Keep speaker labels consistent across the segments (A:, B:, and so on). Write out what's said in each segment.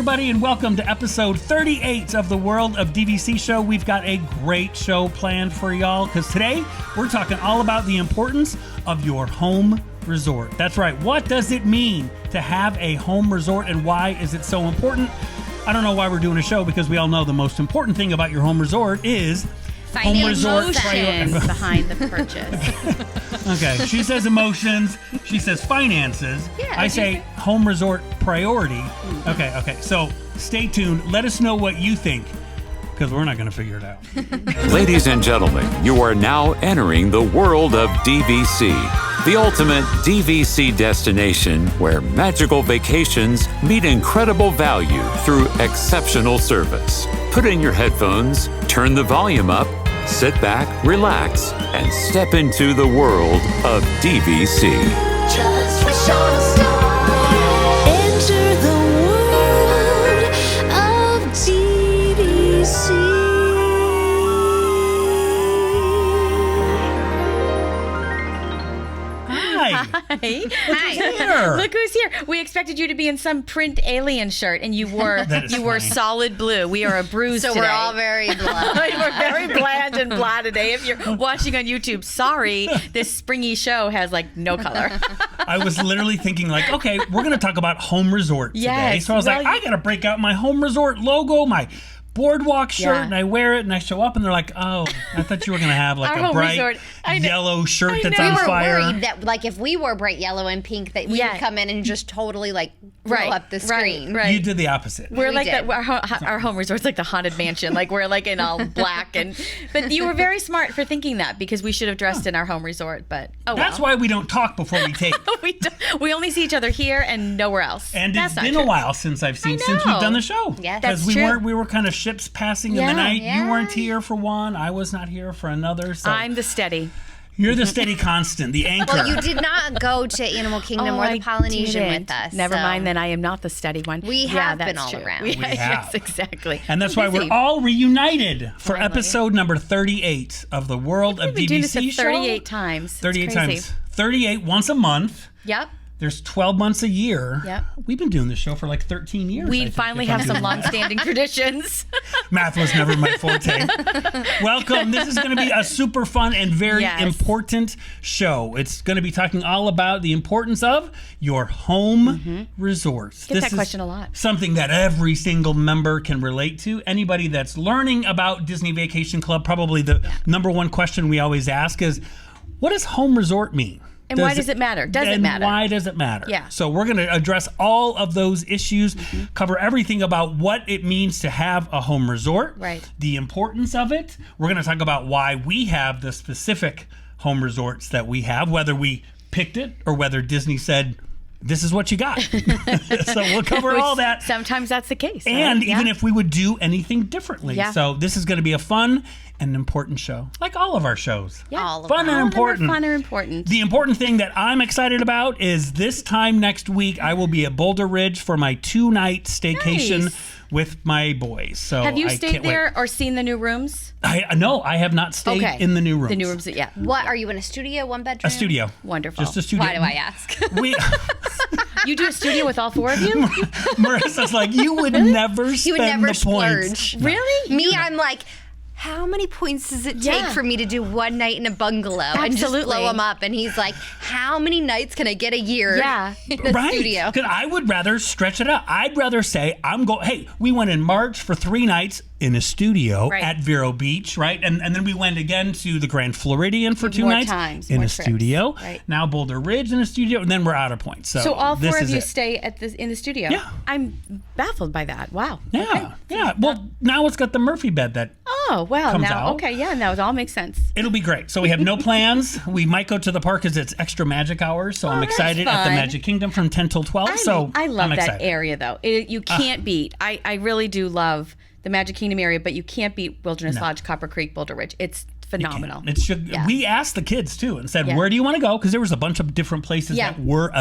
A: everybody, and welcome to episode 38 of the World of DVC Show. We've got a great show planned for y'all because today we're talking all about the importance of your home resort. That's right. What does it mean to have a home resort, and why is it so important? I don't know why we're doing a show, because we all know the most important thing about your home resort is home resort
B: behind the purchase.
A: Okay, she says emotions, she says finances.
B: Yeah,
A: I say home resort priority. Okay, so stay tuned. Let us know what you think, because we're not going to figure it out.
C: Ladies and gentlemen, you are now entering the world of DVC, the ultimate DVC destination where magical vacations meet incredible value through exceptional service. Put in your headphones, turn the volume up, sit back, relax, and step into the world of DVC.
D: Just wish on a star. Enter the world of DVC.
A: Hi.
B: Hi. Look who's here. We expected you to be in some print alien shirt, and you wore
A: funny.
B: solid blue. We are a bruise
E: So
B: today.
E: we're all very bland.
B: We're very bland and blah today. If you're watching on YouTube, sorry, this springy show has like no color.
A: I was literally thinking like, okay, we're going to talk about home resort today.
B: Yes.
A: So I was like, I got to break out my home resort logo, my Boardwalk shirt, and I wear it, and I show up, and they're like, "Oh, I thought you were gonna have like
B: Our
A: a
B: home
A: bright
B: resort.
A: yellow shirt that's
B: know.
A: on
E: We were
A: fire."
E: worried that, like, if we wore bright yellow and pink, that we would come in and just totally, like, blow up the screen.
B: Right.
A: You did the opposite.
B: We're like
E: did.
B: our home resort's like the haunted mansion. Like we're like in all black, but you were very smart for thinking that, because we should have dressed in our home resort. But
A: That's why we don't talk before we tape.
B: we only see each other here and nowhere else.
A: And
B: That's
A: it's
B: not
A: been
B: true.
A: a while since I've seen
B: I
A: since we've
B: know.
A: done the show.
E: Yes.
B: That's
A: we
B: true.
A: we were kind of ships passing in the
B: Yeah.
A: night.
E: Yeah.
A: You weren't here for one. I was not here for another. So
B: I'm the steady.
A: you're the steady constant, the anchor.
E: Well, you did not go to Animal Kingdom or the Polynesian with us.
B: Never
E: so.
B: mind, then I am not the steady one.
E: We have been
B: that's
E: all
B: true.
E: around.
A: We have.
B: Yes, exactly.
A: And that's why
B: Busy.
A: we're all reunited for
B: I love
A: episode number 38 of the World of
B: We've been doing this
A: DVC
B: at
A: Show.
B: 38 times. It's
A: 38
B: crazy.
A: times. 38 once a month.
B: Yep.
A: There's 12 months a year.
B: Yep.
A: We've been doing this show for like 13 years. I
B: We
A: think,
B: finally
A: if I'm
B: have some
A: doing math.
B: long-standing traditions.
A: Math was never my forte. Welcome. This is going to be a super fun and very important show. It's going to be talking all about the importance of your home resorts.
B: Get
A: This
B: that
A: is
B: question a lot.
A: Something that every single member can relate to. Anybody that's learning about Disney Vacation Club, probably the number one question we always ask is, what does home resort mean?
B: And why does it matter? Does it matter?
A: Why does it matter?
B: Yeah.
A: So we're going to address all of those issues, cover everything about what it means to have a home resort,
B: Right.
A: the importance of it. We're going to talk about why we have the specific home resorts that we have, whether we picked it or whether Disney said, this is what you got. So we'll cover all that.
B: Sometimes that's the case.
A: And
B: right?
A: even
B: Yeah.
A: if we would do anything differently.
B: Yeah.
A: So this is going to be a fun and important show, like all of our shows.
B: Yeah.
E: All of
A: Fun
E: them.
A: and important.
B: Fun or important.
A: The important thing that I'm excited about is this time next week, I will be at Boulder Ridge for my 2-night staycation
B: Nice.
A: with my boys. So
B: Have you
A: I
B: stayed
A: can't
B: there
A: wait.
B: or seen the new rooms?
A: No, I have not stayed in the new rooms.
B: The new rooms, yeah.
E: What, are you in a studio, one bedroom?
A: A studio.
B: Wonderful.
A: Just a studio.
E: Why do I ask?
A: We,
B: You do a studio with all four of you?
A: Marissa's like, you would never spend
E: You would never
A: the points.
E: splurge.
B: Really?
E: Me, I'm like, how many points does it take
B: Yeah.
E: for me to do one night in a bungalow and just
B: Absolutely.
E: blow them up? And he's like, how many nights can I get a year
B: Yeah.
E: in a
A: Right.
E: studio?
A: 'Cause I would rather stretch it out. I'd rather say hey, we went in March for 3 nights in a studio
B: Right.
A: at Vero Beach, right? And then we went again to the Grand Floridian for 2
B: More
A: nights
B: times,
A: in
B: more
A: a
B: trips.
A: studio.
B: Right.
A: Now Boulder Ridge in a studio, and then we're out of points.
B: So all
A: this
B: four of
A: is
B: you
A: it.
B: stay in the studio?
A: Yeah.
B: I'm baffled by that. Wow.
A: Yeah,
B: Okay.
A: yeah. Well, now it's got the Murphy bed that
B: Oh, well,
A: Comes
B: now,
A: out.
B: okay, yeah, now it all makes sense.
A: it'll be great. So we have no plans. We might go to the park because it's extra magic hours. So I'm
B: that's
A: excited at the
B: fun.
A: Magic Kingdom from 10 till 12.
B: I love
A: I'm
B: that
A: excited.
B: area, though. You can't beat. I really do love the Magic Kingdom area, but you can't beat Wilderness Lodge, Copper Creek, Boulder Ridge. It's phenomenal.
A: Yeah. We asked the kids too and said,
B: Yeah.
A: where do you want to go? Because there was a bunch of different places
B: Yeah.
A: that were,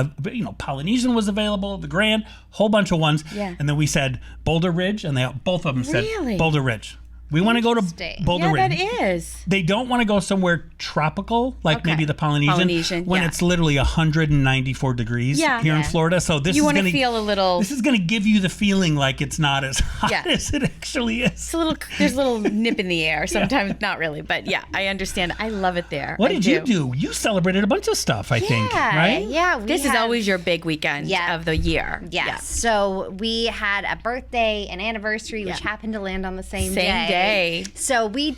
A: Polynesian was available, the Grand, whole bunch of ones.
B: Yeah.
A: And then we said Boulder Ridge, and both of them said
B: Really?
A: Boulder Ridge. We want to go to
E: Interesting.
A: Boulder
B: Yeah,
A: Ridge.
B: that is.
A: They don't want to go somewhere tropical, like
B: Okay.
A: maybe the Polynesian, when
B: yeah.
A: it's literally 194 degrees here in Florida. So this
B: You
A: is
B: want
A: going
B: to feel a little.
A: This is going to give you the feeling like it's not as hot
B: Yeah.
A: as it actually is.
B: It's a little. There's a little nip in the air sometimes. Not really, but yeah, I understand. I love it there.
A: What
B: I
A: did you do? You celebrated a bunch of stuff, I think, right?
E: Yeah.
B: This is always your big weekend of the year.
E: Yes.
B: Yeah.
E: So we had a birthday, an anniversary, which happened to land on the same day. So we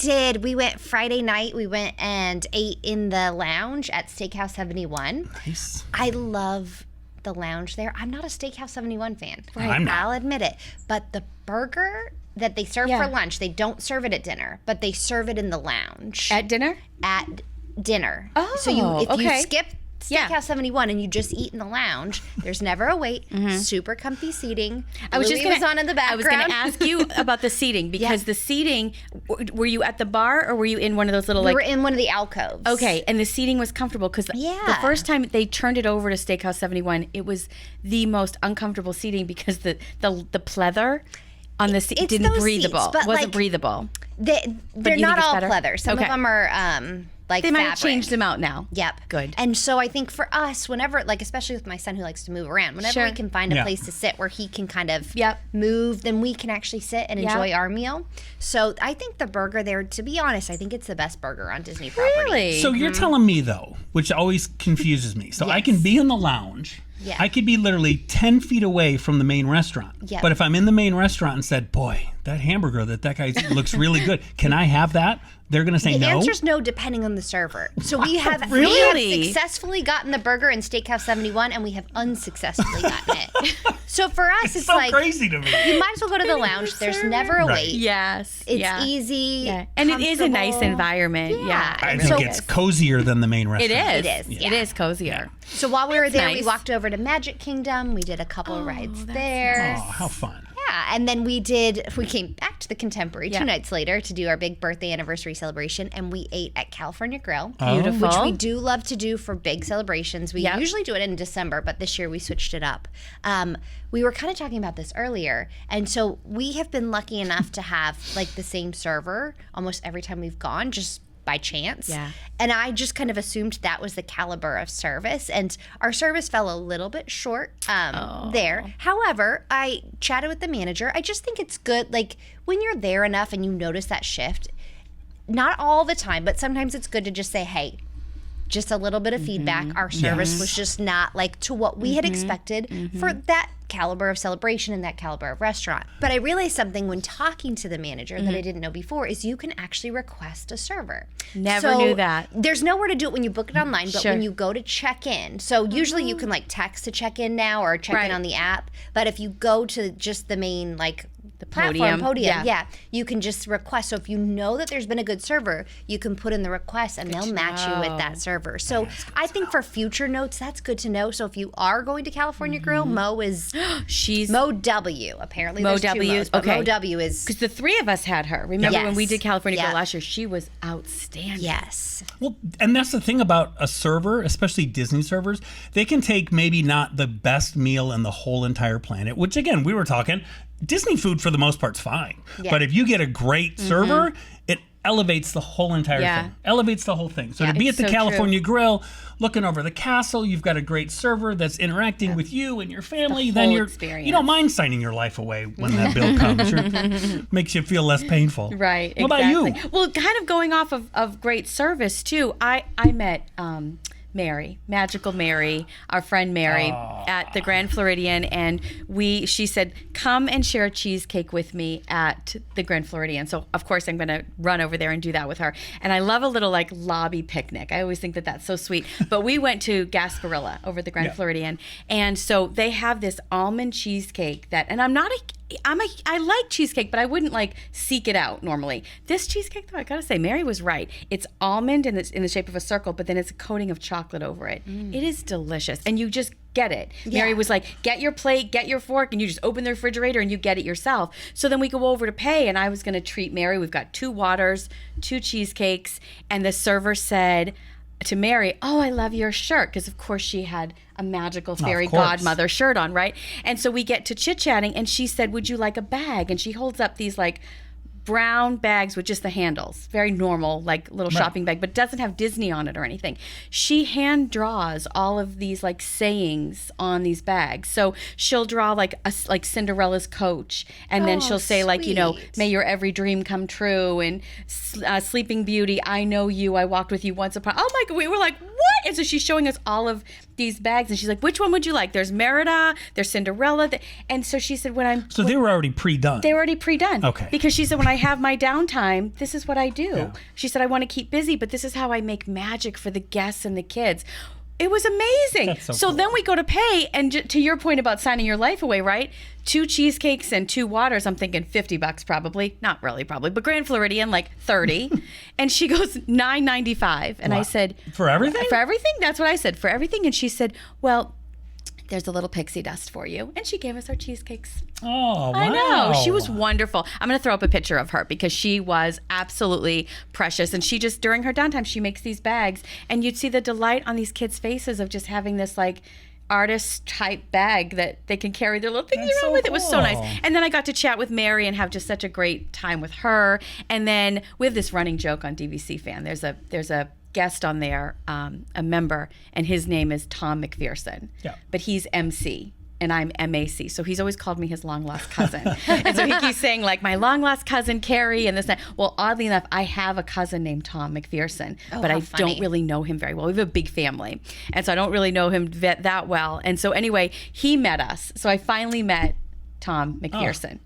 E: went Friday night. We went and ate in the lounge at Steakhouse 71.
A: Nice.
E: I love the lounge there. I'm not a Steakhouse 71 fan.
A: Right. I'm not.
E: I'll admit it. But the burger that they serve for lunch, they don't serve it at dinner, but they serve it in the lounge.
B: At dinner?
E: At dinner.
B: Oh,
E: so if you
B: okay.
E: skip Steakhouse 71 and you just eat in the lounge, there's never a wait. Super comfy seating.
B: I was just
E: was on in the background.
B: I was going to ask you about the seating because the seating. Were you at the bar or were you in one of those little
E: we were in one of the alcoves.
B: Okay, and the seating was comfortable because the first time they turned it over to Steakhouse 71, it was the most uncomfortable seating because the pleather on the seat didn't
E: those
B: breathable.
E: seats, but,
B: wasn't
E: like,
B: breathable.
E: They're
B: you
E: not
B: think it's
E: all
B: better?
E: pleather. Some
B: Okay.
E: of them are like
B: They might have
E: fabric.
B: changed them out now.
E: Yep.
B: Good.
E: And so I think for us, whenever, like, especially with my son who likes to move around, whenever
B: Sure.
E: we can find a
A: Yeah.
E: place to sit where he can kind of
B: Yep.
E: move, then we can actually sit and enjoy our meal. So I think the burger there, to be honest, I think it's the best burger on Disney property.
B: Really?
A: So you're telling me, though, which always confuses me. So I can be in the lounge.
E: Yes.
A: I could be literally 10 feet away from the main restaurant.
E: Yep.
A: But if I'm in the main restaurant and said, boy, that hamburger that guy looks really good, can I have that? They're going to say
E: The
A: no?
E: answer's no, depending on the server. So we have
B: Really?
E: successfully gotten the burger in Steakhouse 71, and we have unsuccessfully gotten it. So for us, it's
A: so
E: like
A: crazy to me.
E: you might as well go to the lounge. There's never a
A: Right.
E: wait.
B: Yes.
E: It's
B: yeah.
E: easy.
B: Yeah. And it is a nice
E: comfortable.
B: environment. Yeah.
A: I
E: And
A: think
E: so-
A: it's cozier than the main
B: It
A: restaurant.
B: is.
E: It is,
B: It is cozier.
E: So while we were there, we
B: nice.
E: walked over to Magic Kingdom. We did a couple of rides there.
A: Oh, how fun.
E: Yeah, and then we came back to the Contemporary 2 nights later to do our big birthday anniversary celebration, and we ate at California Grill.
B: Beautiful.
E: Which we do love to do for big celebrations. We usually do it in December, but this year we switched it up. We were kind of talking about this earlier, and so we have been lucky enough to have like the same server almost every time we've gone, just by chance.
B: Yeah.
E: And I just kind of assumed that was the caliber of service, and our service fell a little bit short there. However, I chatted with the manager. I just think it's good, like when you're there enough and you notice that shift, not all the time, but sometimes it's good to just say, hey, just a little bit of feedback. Our service was just not like to what we had expected for that caliber of celebration and that caliber of restaurant. But I realized something when talking to the manager that I didn't know before is you can actually request a server.
B: Never knew that.
E: There's nowhere to do it when you book it online, but
B: Sure.
E: when you go to check in, so usually you can like text to check in now or check in on the app. But if you go to just the main like the platform, podium, you can just request. So if you know that there's been a good server, you can put in the request and they'll match you with that server. So I think for future notes, that's good to know. So if you are going to California Grill, Mo is Mo W. Apparently,
B: Mo
E: there's two
B: W,
E: Mo's, but
B: okay.
E: Mo W is
B: Because the three of us had her. Remember when we
E: Yes.
B: did California Grill
E: Yep.
B: last year? She was outstanding.
E: yes.
A: Well, and that's the thing about a server, especially Disney servers. They can take maybe not the best meal in the whole entire planet, which again, we were talking, Disney food for the most part's fine.
E: Yeah.
A: But if you get a great server, it elevates the whole entire thing. Elevates the whole thing. So to be at
B: It's
A: the
B: so
A: California Grill, looking over the castle, you've got a great server that's interacting with you and your family, then
B: whole
A: you
B: experience.
A: don't mind signing your life away when that bill comes. Sure. Makes you feel less painful.
B: Right.
A: What
B: exactly.
A: about you?
B: Well, kind of going off of great service too. I met Mary, Magical Mary, our friend Mary, at the Grand Floridian, and she said, "Come and share a cheesecake with me at the Grand Floridian." So of course I'm going to run over there and do that with her. And I love a little like lobby picnic. I always think that that's so sweet. But we went to Gasparilla over at the Grand Floridian, and so they have this almond cheesecake and I like cheesecake, but I wouldn't like seek it out normally. This cheesecake, though, I gotta say, Mary was right. It's almond and it's in the shape of a circle, but then it's a coating of chocolate over it. It is delicious, and you just get it. Mary was like, "Get your plate, get your fork," and you just open the refrigerator and you get it yourself. So then we go over to pay, and I was gonna treat Mary. We've got 2 waters, 2 cheesecakes, and the server said to Mary, "Oh, I love your shirt," because of course she had a magical fairy
A: course.
B: godmother shirt on, right? And so we get to chit-chatting, and she said, "Would you like a bag?" And she holds up these like brown bags with just the handles, very normal, like little shopping bag, but doesn't have Disney on it or anything. She hand draws all of these like sayings on these bags. So she'll draw like Cinderella's coach, and then she'll say like, you know,
E: sweet.
B: may your every dream come true, and Sleeping Beauty, I know you, I walked with you once upon. Oh my God, we were like, what? And so she's showing us all of these bags, and she's like, which one would you like? There's Merida, there's Cinderella, and so she said,
A: So they were already pre-done.
B: they were already pre-done.
A: Okay.
B: Because she said, when I have my downtime, this is what I do. Yeah. She said, I want to keep busy, but this is how I make magic for the guests and the kids. It was amazing.
A: That's so cool.
B: Then we go to pay, and to your point about signing your life away, right? 2 cheesecakes and 2 waters. I'm thinking $50 probably. Not really probably, but Grand Floridian, like 30. And she goes $9.95. And I said,
A: for everything?
B: For everything? That's what I said. For everything. And she said, well, there's a little pixie dust for you. And she gave us our cheesecakes.
A: Oh, wow.
B: I know. She was wonderful. I'm going to throw up a picture of her because she was absolutely precious. And she just, during her downtime, she makes these bags. And you'd see the delight on these kids' faces of just having this like artist type bag that they can carry their little things around with. It was so nice. And then I got to chat with Mary and have just such a great time with her. And then we have this running joke on DVC Fan. There's a guest on there, a member, and his name is Tom McPherson. Yeah. But he's MC. And I'm MAC. So he's always called me his long lost cousin. And so he keeps saying like my long lost cousin Kerri and this and that. Well, oddly enough, I have a cousin named Tom McPherson, but I don't really know him very well. We have a big family. And so I don't really know him that well. And so anyway, he met us. So I finally met Tom McPherson.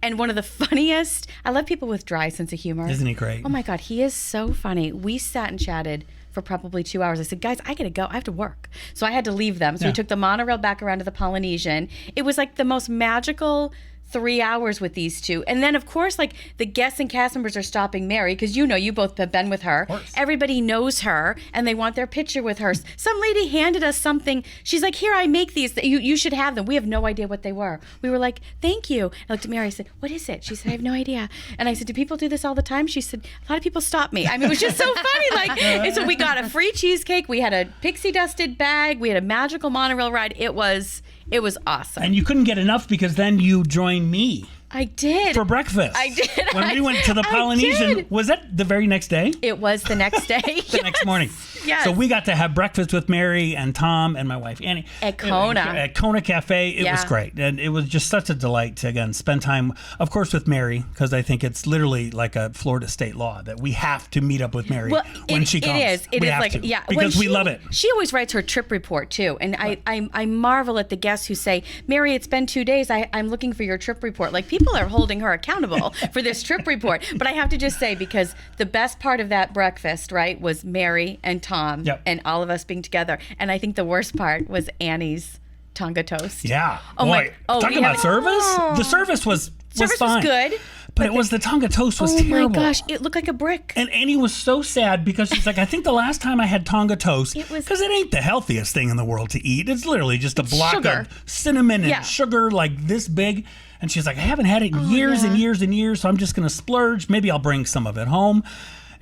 B: And one of the funniest, I love people with dry sense of humor.
A: Isn't he great?
B: Oh my God, he is so funny. We sat and chatted for probably 2 hours. I said, guys, I gotta go. I have to work. So I had to leave them. So we took the monorail back around to the Polynesian. It was like the most magical 3 hours with these two. And then, of course, like the guests and cast members are stopping Mary because you both have been with her. Everybody knows her and they want their picture with her. Some lady handed us something. She's like, here, I make these. You should have them. We have no idea what they were. We were like, thank you. I looked at Mary. I said, what is it? She said, I have no idea. And I said, do people do this all the time? She said, a lot of people stop me. I mean, it was just so funny. And so we got a free cheesecake. We had a pixie dusted bag. We had a magical monorail ride. It was awesome.
A: And you couldn't get enough because then you joined me.
B: I did.
A: For breakfast.
B: I did.
A: When we went to the Polynesian, was that the very next day?
B: It was the next day.
A: The next morning.
B: Yes.
A: So we got to have breakfast with Mary and Tom and my wife Annie.
B: At Kona.
A: At Kona Cafe. It was great. And it was just such a delight to, again, spend time, of course, with Mary, because I think it's literally like a Florida state law that we have to meet up with Mary when she comes.
B: It is. It
A: we
B: is
A: have
B: like,
A: to,
B: yeah.
A: because we love it.
B: She always writes her trip report, too. And I marvel at the guests who say, Mary, it's been 2 days. I'm looking for your trip report. Like, people are holding her accountable for this trip report. But I have to just say, because the best part of that breakfast, right, was Mary and Tom and all of us being together. And I think the worst part was Annie's Tonga toast.
A: Yeah. Talking about service? The service was fine.
B: Was good.
A: But it was the Tonga toast was terrible.
B: Oh my gosh, it looked like a brick.
A: And Annie was so sad because she's like, I think the last time I had Tonga toast, because it ain't the healthiest thing in the world to eat. It's literally just a block of cinnamon and sugar like this big. And she's like, I haven't had it in years and years and years, so I'm just going to splurge. Maybe I'll bring some of it home.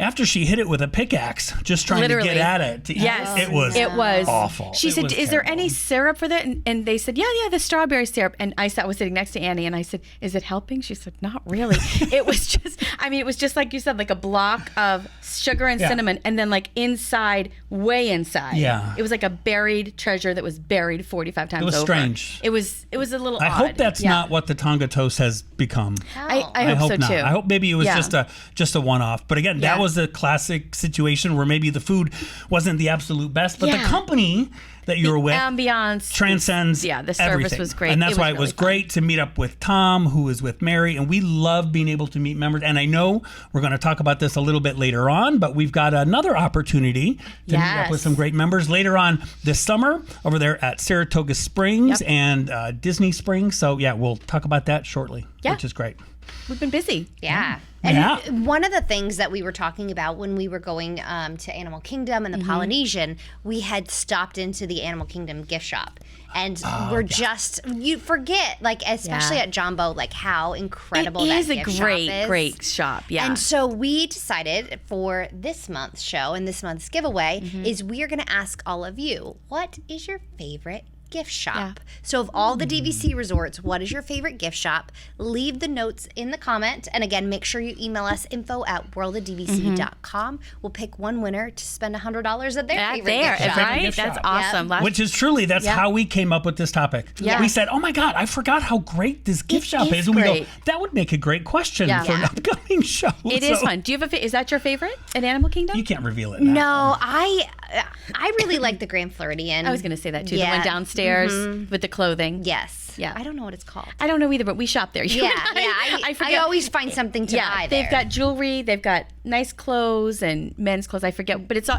A: After she hit it with a pickaxe, just trying to get at it. It was awful.
B: She said, is there any syrup for that? And they said, yeah, the strawberry syrup. And I was sitting next to Annie, and I said, is it helping? She said, not really. It was just like you said, like a block of sugar and cinnamon, and then like way inside.
A: Yeah.
B: It was like a buried treasure that was buried 45 times over.
A: It was strange.
B: It was a little odd.
A: I hope that's not what the Tonga toast has become.
B: I hope so
A: not.
B: too.
A: I hope maybe it was just a one-off. But again, that was a classic situation where maybe the food wasn't the absolute best, but the company that you were with,
B: ambiance
A: transcends
B: the service
A: everything.
B: was great.
A: And that's why it
B: really
A: was great to meet up with Tom, who was with Mary, and we love being able to meet members. And I know we're going to talk about this a little bit later on, but we've got another opportunity to meet up with some great members later on this summer over there at Saratoga Springs and Disney Springs. So we'll talk about that shortly, which is great.
B: We've been busy.
E: Yeah. And one of the things that we were talking about when we were going to Animal Kingdom and the Polynesian, we had stopped into the Animal Kingdom gift shop. And you forget, like, especially at Jumbo, like how incredible that gift shop is.
B: It is a great shop,
E: And so we decided for this month's show and this month's giveaway is we are going to ask all of you, what is your favorite gift shop. So of all the DVC resorts, what is your favorite gift shop? Leave the notes in the comment. And again, make sure you email us info@worldoddvc.com. We'll pick one winner to spend $100 at their favorite gift shop.
B: Right?
A: gift
B: That's
A: shop.
B: awesome.
A: Which is truly, that's how we came up with this topic.
B: Yeah.
A: We said, oh my God, I forgot how great this gift shop
B: is
A: is. And we go,
B: great.
A: that would make a great question
B: Yeah.
A: for an upcoming show.
B: It is fun. Do you have is that your favorite at Animal Kingdom?
A: You can't reveal it now.
E: No, I really like the Grand Floridian.
B: I was going to say that too.
E: Yeah.
B: The one downstairs with the clothing.
E: Yes.
B: Yeah.
E: I don't know what it's called.
B: I don't know either, but we shop there. You
E: Yeah,
B: and
E: I
B: forget.
E: always find something to buy there.
B: They've got jewelry, they've got nice clothes and men's clothes. I forget, but it's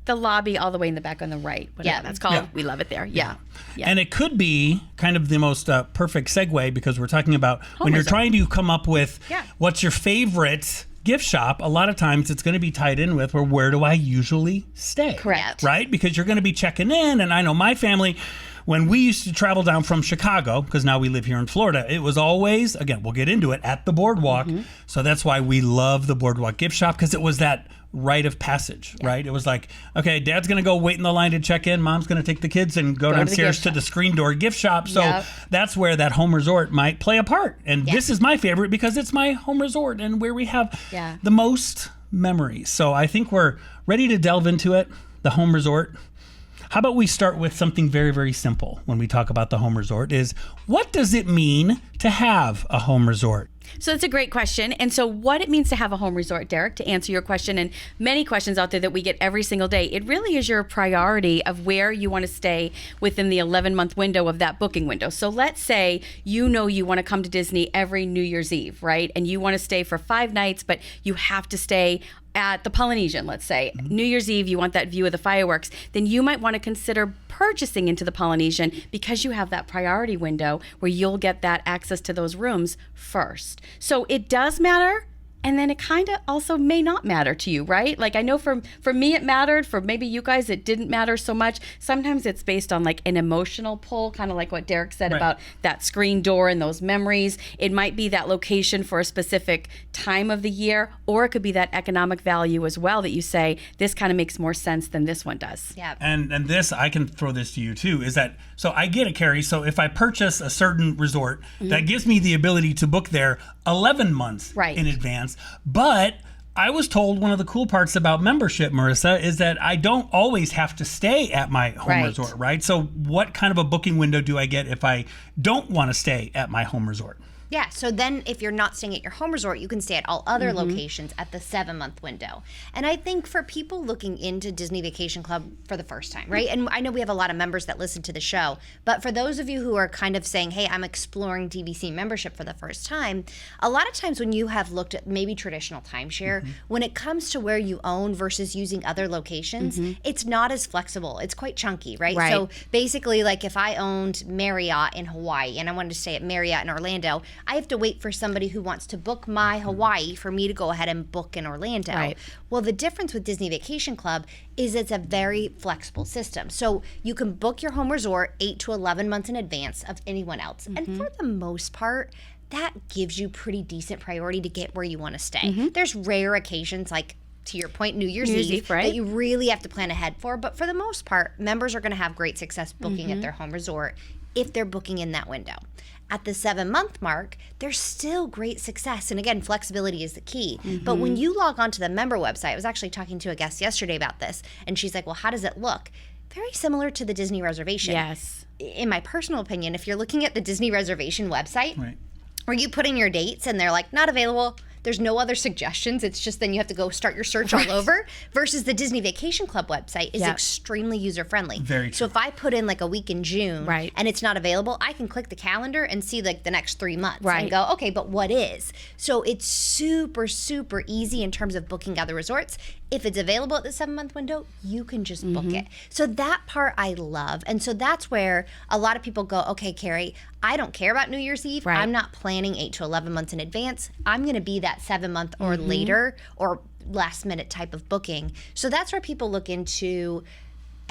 B: the lobby all the way in the back on the right. Whatever that's called.
A: Yeah.
B: We love it there. Yeah.
A: And it could be kind of the most perfect segue because we're talking about when you're
B: resort.
A: trying to come up with what's your favorite gift shop, a lot of times it's going to be tied in with where do I usually stay?
B: Correct.
A: Right? Because you're going to be checking in. And I know my family, when we used to travel down from Chicago, because now we live here in Florida, it was always, again, we'll get into it, at the Boardwalk. So that's why we love the Boardwalk gift shop, because it was that rite of passage, right? It was like, okay, Dad's going to go wait in the line to check in. Mom's going to take the kids and go downstairs to the screen door gift shop. So that's where that home resort might play a part. And this is my favorite because it's my home resort and where we have the most memories. So I think we're ready to delve into it, the home resort. How about we start with something very, very simple when we talk about the home resort is what does it mean to have a home resort?
B: So that's a great question. And so what it means to have a home resort, Derek, to answer your question and many questions out there that we get every single day, it really is your priority of where you want to stay within the 11-month window of that booking window. So let's say you want to come to Disney every New Year's Eve, right? And you want to stay for 5 nights, but you have to stay at the Polynesian, let's say. New Year's Eve, you want that view of the fireworks. Then you might want to consider purchasing into the Polynesian because you have that priority window where you'll get that access to those rooms first. So it does matter. And then it kind of also may not matter to you, right? Like I know for me it mattered. For maybe you guys it didn't matter so much. Sometimes it's based on like an emotional pull, kind of like what Derek said about that screen door and those memories. It might be that location for a specific time of the year, or it could be that economic value as well that you say, this kind of makes more sense than this one does.
E: Yeah.
A: And this, I can throw this to you too, is that, so I get it, Kerri. So if I purchase a certain resort, that gives me the ability to book there 11 months in advance. But I was told one of the cool parts about membership, Marissa, is that I don't always have to stay at my home resort, right? So what kind of a booking window do I get if I don't want to stay at my home resort?
E: Yeah, so then if you're not staying at your home resort, you can stay at all other locations at the 7-month window. And I think for people looking into Disney Vacation Club for the first time, right? And I know we have a lot of members that listen to the show, but for those of you who are kind of saying, hey, I'm exploring DVC membership for the first time, a lot of times when you have looked at maybe traditional timeshare, when it comes to where you own versus using other locations, it's not as flexible. It's quite chunky, right? So basically, like if I owned Marriott in Hawaii and I wanted to stay at Marriott in Orlando, I have to wait for somebody who wants to book my Hawaii for me to go ahead and book in Orlando. Well, the difference with Disney Vacation Club is it's a very flexible system. So you can book your home resort 8 to 11 months in advance of anyone else. And for the most part, that gives you pretty decent priority to get where you want to stay. There's rare occasions like, to your point, New Year's Eve, that you really have to plan ahead for. But for the most part, members are going to have great success booking at their home resort if they're booking in that window. At the 7-month mark, there's still great success. And again, flexibility is the key. But when you log onto the member website, I was actually talking to a guest yesterday about this, and she's like, well, how does it look? Very similar to the Disney reservation.
B: Yes.
E: In my personal opinion, if you're looking at the Disney reservation website, where you put in your dates and they're like, not available, there's no other suggestions. It's just then you have to go start your search all over. Versus the Disney Vacation Club website is extremely user-friendly.
A: Very true.
E: So if I put in like a week in June and it's not available, I can click the calendar and see like the next 3 months and go, okay, but what is? So it's super, super easy in terms of booking other resorts. If it's available at the 7-month window, you can just book it. So that part I love. And so that's where a lot of people go, okay, Kerri, I don't care about New Year's Eve. I'm not planning 8 to 11 months in advance. I'm going to be that 7-month or later or last minute type of booking. So that's where people look into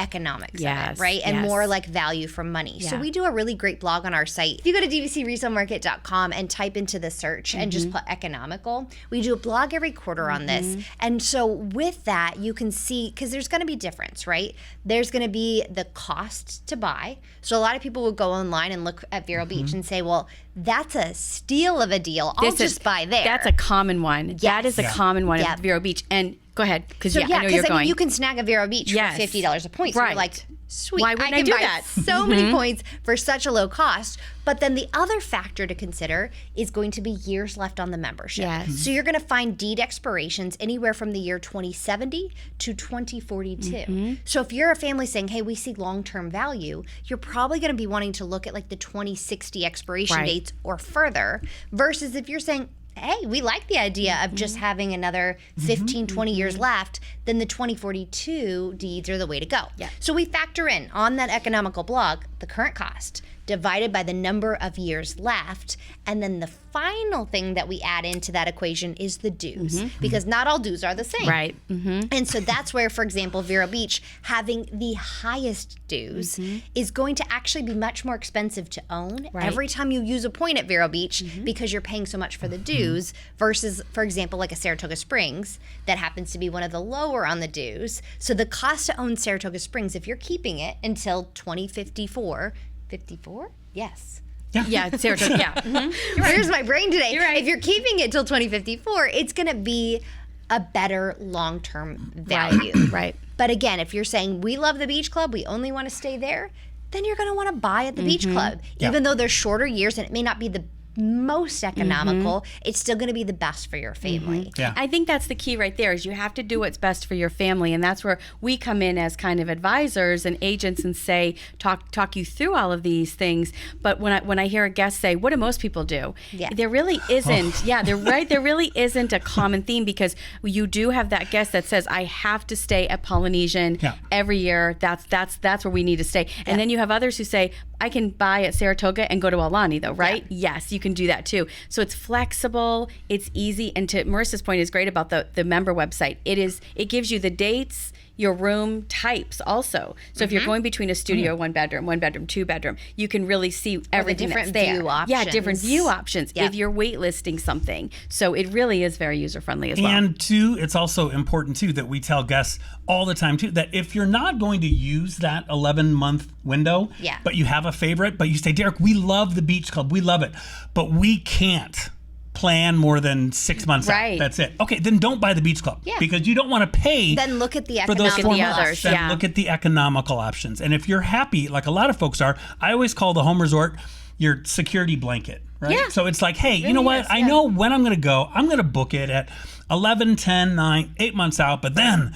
E: economics of
B: Yes,
E: it, right? And
B: yes.
E: more like value for money. So
B: Yeah.
E: we do a really great blog on our site. If you go to dvcresalemarket.com and type into the search and just put economical, we do a blog every quarter on this. And so with that, you can see, because there's going to be difference, right? There's going to be the cost to buy. So a lot of people will go online and look at Vero Beach and say, well, that's a steal of a deal. I'll just buy there.
B: That's a common one. That is a common one
E: Yeah.
B: at Vero Beach. And go ahead, because
E: So
B: I know you're
E: I
B: going.
E: mean, you can snag a Vero Beach
B: Yes.
E: for $50 a point. So
B: Right.
E: you're like, sweet,
B: Why wouldn't I
E: can
B: do
E: buy
B: that?
E: so many points for such a low cost. But then the other factor to consider is going to be years left on the membership.
B: Yes.
E: So you're going to find deed expirations anywhere from the year 2070 to 2042. So if you're a family saying, hey, we see long-term value, you're probably going to be wanting to look at like the 2060 expiration
B: Right.
E: dates or further, versus if you're saying, hey, we like the idea of just having another 15, 20 years left, then the 2042 deeds are the way to go.
B: Yeah.
E: So we factor in on that economical blog the current cost divided by the number of years left, and then the final thing that we add into that equation is the dues, because not all dues are the same.
B: Right.
E: And so that's where, for example, Vero Beach having the highest dues is going to actually be much more expensive to own
B: Right.
E: every time you use a point at Vero Beach because you're paying so much for the dues versus, for example, like a Saratoga Springs that happens to be one of the lower on the dues. So the cost to own Saratoga Springs, if you're keeping it until 2054, 54? Yes.
B: Yeah, Saratoga. Yeah.
E: Where's my brain today?
B: You're right.
E: If you're keeping it till 2054, it's going to be a better long-term value.
B: Right.
E: But again, if you're saying we love the beach club, we only want to stay there, then you're going to want to buy at the beach club. Even though there's shorter years and it may not be the most economical, it's still going to be the best for your family.
A: Yeah.
B: I think that's the key right there is you have to do what's best for your family, and that's where we come in as kind of advisors and agents and say talk you through all of these things. But when I hear a guest say, what do most people do?
E: Yeah.
B: There really isn't. Yeah, they're right. There really isn't a common theme, because you do have that guest that says, I have to stay at Polynesian every year. That's where we need to stay. And then you have others who say, I can buy at Saratoga and go to Aulani though, right? Yes, you can do that too. So it's flexible, it's easy, and to Marissa's point is great about the member website. It gives you the dates, your room types also. So if you're going between a studio, one bedroom, two bedroom, you can really see everything
E: different
B: that's there.
E: view
B: Yeah, different
E: options.
B: view options if you're waitlisting something. So it really is very user friendly as well.
A: And two, it's also important too that we tell guests all the time too that if you're not going to use that 11-month window, but you have a favorite, but you say, Derek, we love the beach club, we love it, but we can't plan more than 6 months out. That's it. Okay, then don't buy the beach club because you don't want to pay.
E: Then look at the
A: for those
E: economical
A: 4 months.
B: others,
A: Then look at the economical options. And if you're happy, like a lot of folks are, I always call the home resort your security blanket, right?
B: Yeah.
A: So it's like, hey, you know what? I know when I'm going to go. I'm going to book it at 11, 10, 9, 8 months out, but then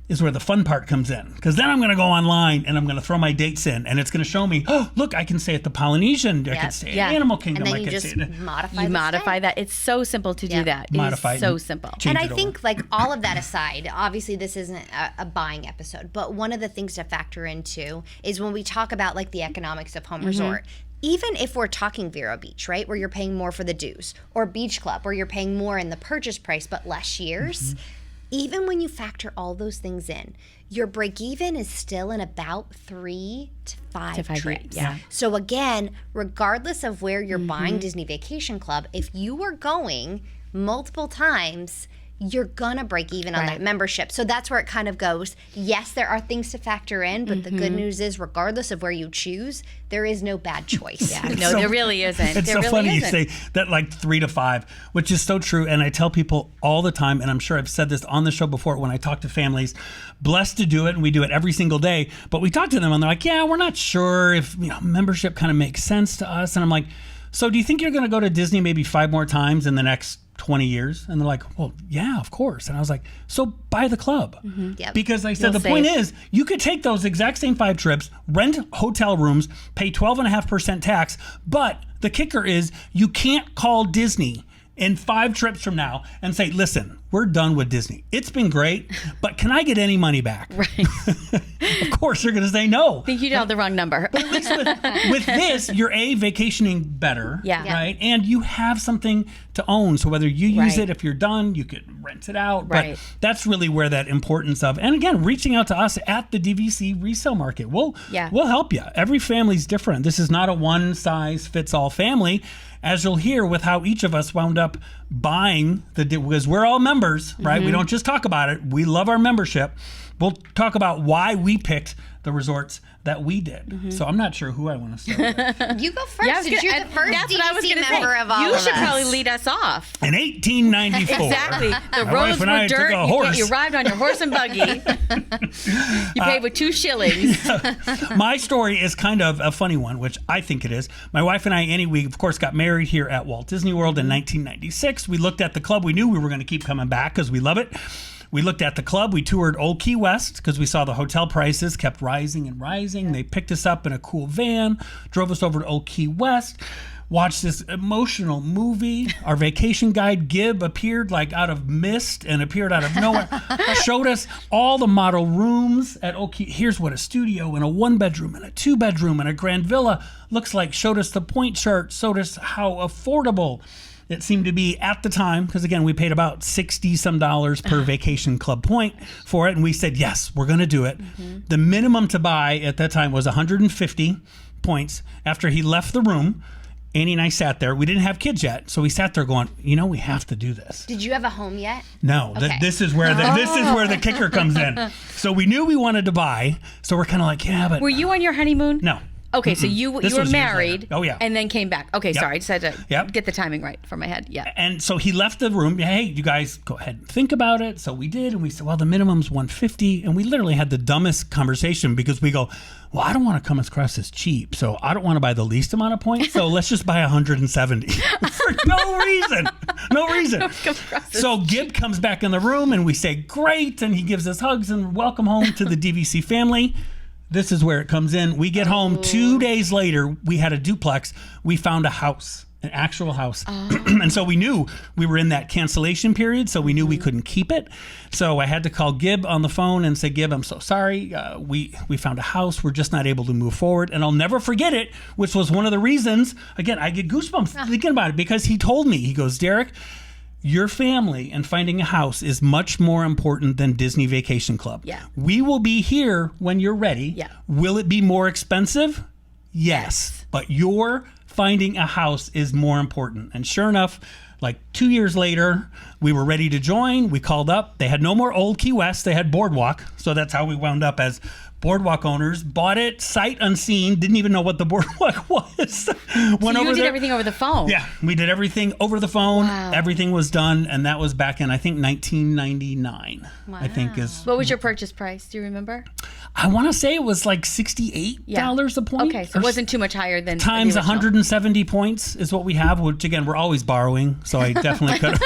A: is where the fun part comes in. Because then I'm going to go online and I'm going to throw my dates in and it's going to show me, oh, look, I can stay at the Polynesian, I can stay at Animal Kingdom,
E: And then
A: I
E: you
A: can
E: just
A: stay at...
E: modify
B: that. It's so simple to do that.
A: Modify
B: It is so
A: and
B: simple.
A: change
E: And I
A: it
E: think, like, all of that aside, obviously this isn't a buying episode, but one of the things to factor into is when we talk about, like, the economics of home resort, even if we're talking Vero Beach, right, where you're paying more for the dues, or Beach Club, where you're paying more in the purchase price but less years, even when you factor all those things in, your break even is still in about 3 to 5 trips.
B: Yeah.
E: So again, regardless of where you're buying Disney Vacation Club, if you are going multiple times, you're gonna break even on that membership. So that's where it kind of goes. Yes, there are things to factor in, but the good news is, regardless of where you choose, there is no bad choice.
B: No, there really isn't.
A: It's
B: there
A: so
B: really
A: funny
B: isn't.
A: you say that, like 3 to 5, which is so true. And I tell people all the time, and I'm sure I've said this on the show before when I talk to families, blessed to do it, and we do it every single day. But we talk to them and they're like, yeah, we're not sure if membership kind of makes sense to us. And I'm like, so do you think you're going to go to Disney maybe 5 more times in the next 20 years? And they're like, well, yeah, of course. And I was like, so buy the club. Because I said,
B: You'll
A: the point
B: save.
A: is, you could take those exact same 5 trips, rent hotel rooms, pay 12.5% tax, but the kicker is you can't call Disney in 5 trips from now and say, listen, we're done with Disney. It's been great, but can I get any money back?
B: Right.
A: Of course, you're going to say no.
B: I think you dialed the wrong number.
A: But at least with this, you're vacationing better, right? And you have something to own. So whether you use it, if you're done, you could rent it out.
B: Right.
A: But that's really where that importance of, and again, reaching out to us at the DVC resale market. We'll help you. Every family's different. This is not a one size fits all family, as you'll hear with how each of us wound up buying because we're all members, right? We don't just talk about it. We love our membership. We'll talk about why we picked the resorts that we did. So I'm not sure who I want to start with.
E: You go first. Since you're the first DVC member of all
B: you
E: of us.
B: should probably lead us off.
A: In 1894.
B: Exactly. The
A: my
B: roads
A: wife and I
B: were
A: took
B: dirt.
A: a horse.
B: You arrived on your horse and buggy. You paid with 2 shillings.
A: My story is kind of a funny one, which I think it is. My wife and I, Annie, we of course got married here at Walt Disney World in 1996. We looked at the club. We knew we were going to keep coming back because we love it. We looked at the club. We toured Old Key West because we saw the hotel prices kept rising and rising. They picked us up in a cool van, drove us over to Old Key West, watched this emotional movie. Our vacation guide, Gib, appeared like out of mist and appeared out of nowhere. Showed us all the model rooms at Old Key. Here's what a studio and a 1-bedroom and a 2-bedroom and a grand villa looks like. Showed us the point chart. Showed us how affordable it seemed to be at the time, because again, we paid about $60 per vacation club point for it. And we said, yes, we're going to do it. The minimum to buy at that time was 150 points. After he left the room, Annie and I sat there. We didn't have kids yet. So we sat there going, we have to do this.
E: Did you have a home yet?
A: No,
E: Okay.
A: this is where the kicker comes in. So we knew we wanted to buy. So we're kind of like, but.
B: Were you on your honeymoon?
A: No.
B: Okay, so you
A: This
B: were
A: was years
B: married.
A: later. Oh, yeah.
B: And then came back. Okay, sorry. I just had to get the timing right for my head. Yeah.
A: And so he left the room. Hey, you guys go ahead and think about it. So we did. And we said, well, the minimum's 150. And we literally had the dumbest conversation because we go, well, I don't want to come across as cheap. So I don't want to buy the least amount of points. So let's just buy 170 for no reason. No reason. So Gib comes back in the room and we say, great. And he gives us hugs and welcome home to the DVC family. This is where it comes in. We get home 2 days later. We had a duplex. We found a house, an actual house. And so we knew we were in that cancellation period. So we knew we couldn't keep it. So I had to call Gib on the phone and say, Gib, I'm so sorry. We found a house. We're just not able to move forward. And I'll never forget it, which was one of the reasons, again, I get goosebumps thinking about it because he told me, he goes, Derek, your family and finding a house is much more important than Disney Vacation Club.
B: Yeah.
A: We will be here when you're ready.
B: Yeah.
A: Will it be more expensive? Yes. But your finding a house is more important. And sure enough, like 2 years later, we were ready to join. We called up. They had no more Old Key West. They had Boardwalk. So that's how we wound up as Boardwalk owners. Bought it sight unseen. Didn't even know what the Boardwalk was.
B: So you did everything over the phone.
A: Yeah, we did everything over the phone.
B: Wow.
A: Everything was done, and that was back in, I think, 1999.
E: Wow.
A: I think is.
B: What was your purchase price? Do you remember?
A: I want to say it was like $68 a point.
B: Okay, so it wasn't too much higher than
A: times
B: the original.
A: 170 points is what we have. Which again, we're always borrowing, so I definitely could.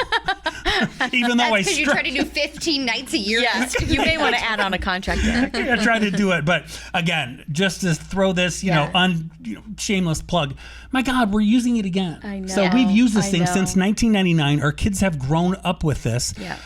A: Even though
E: That's because you try to do 15 nights a year.
B: Yes, you may want to add on a contract there.
A: I try to do it, but again, just to throw this, shameless plug. My God, we're using it again.
B: I know.
A: So we've used this
B: I
A: thing
B: know.
A: since 1999. Our kids have grown up with this.
B: Yeah.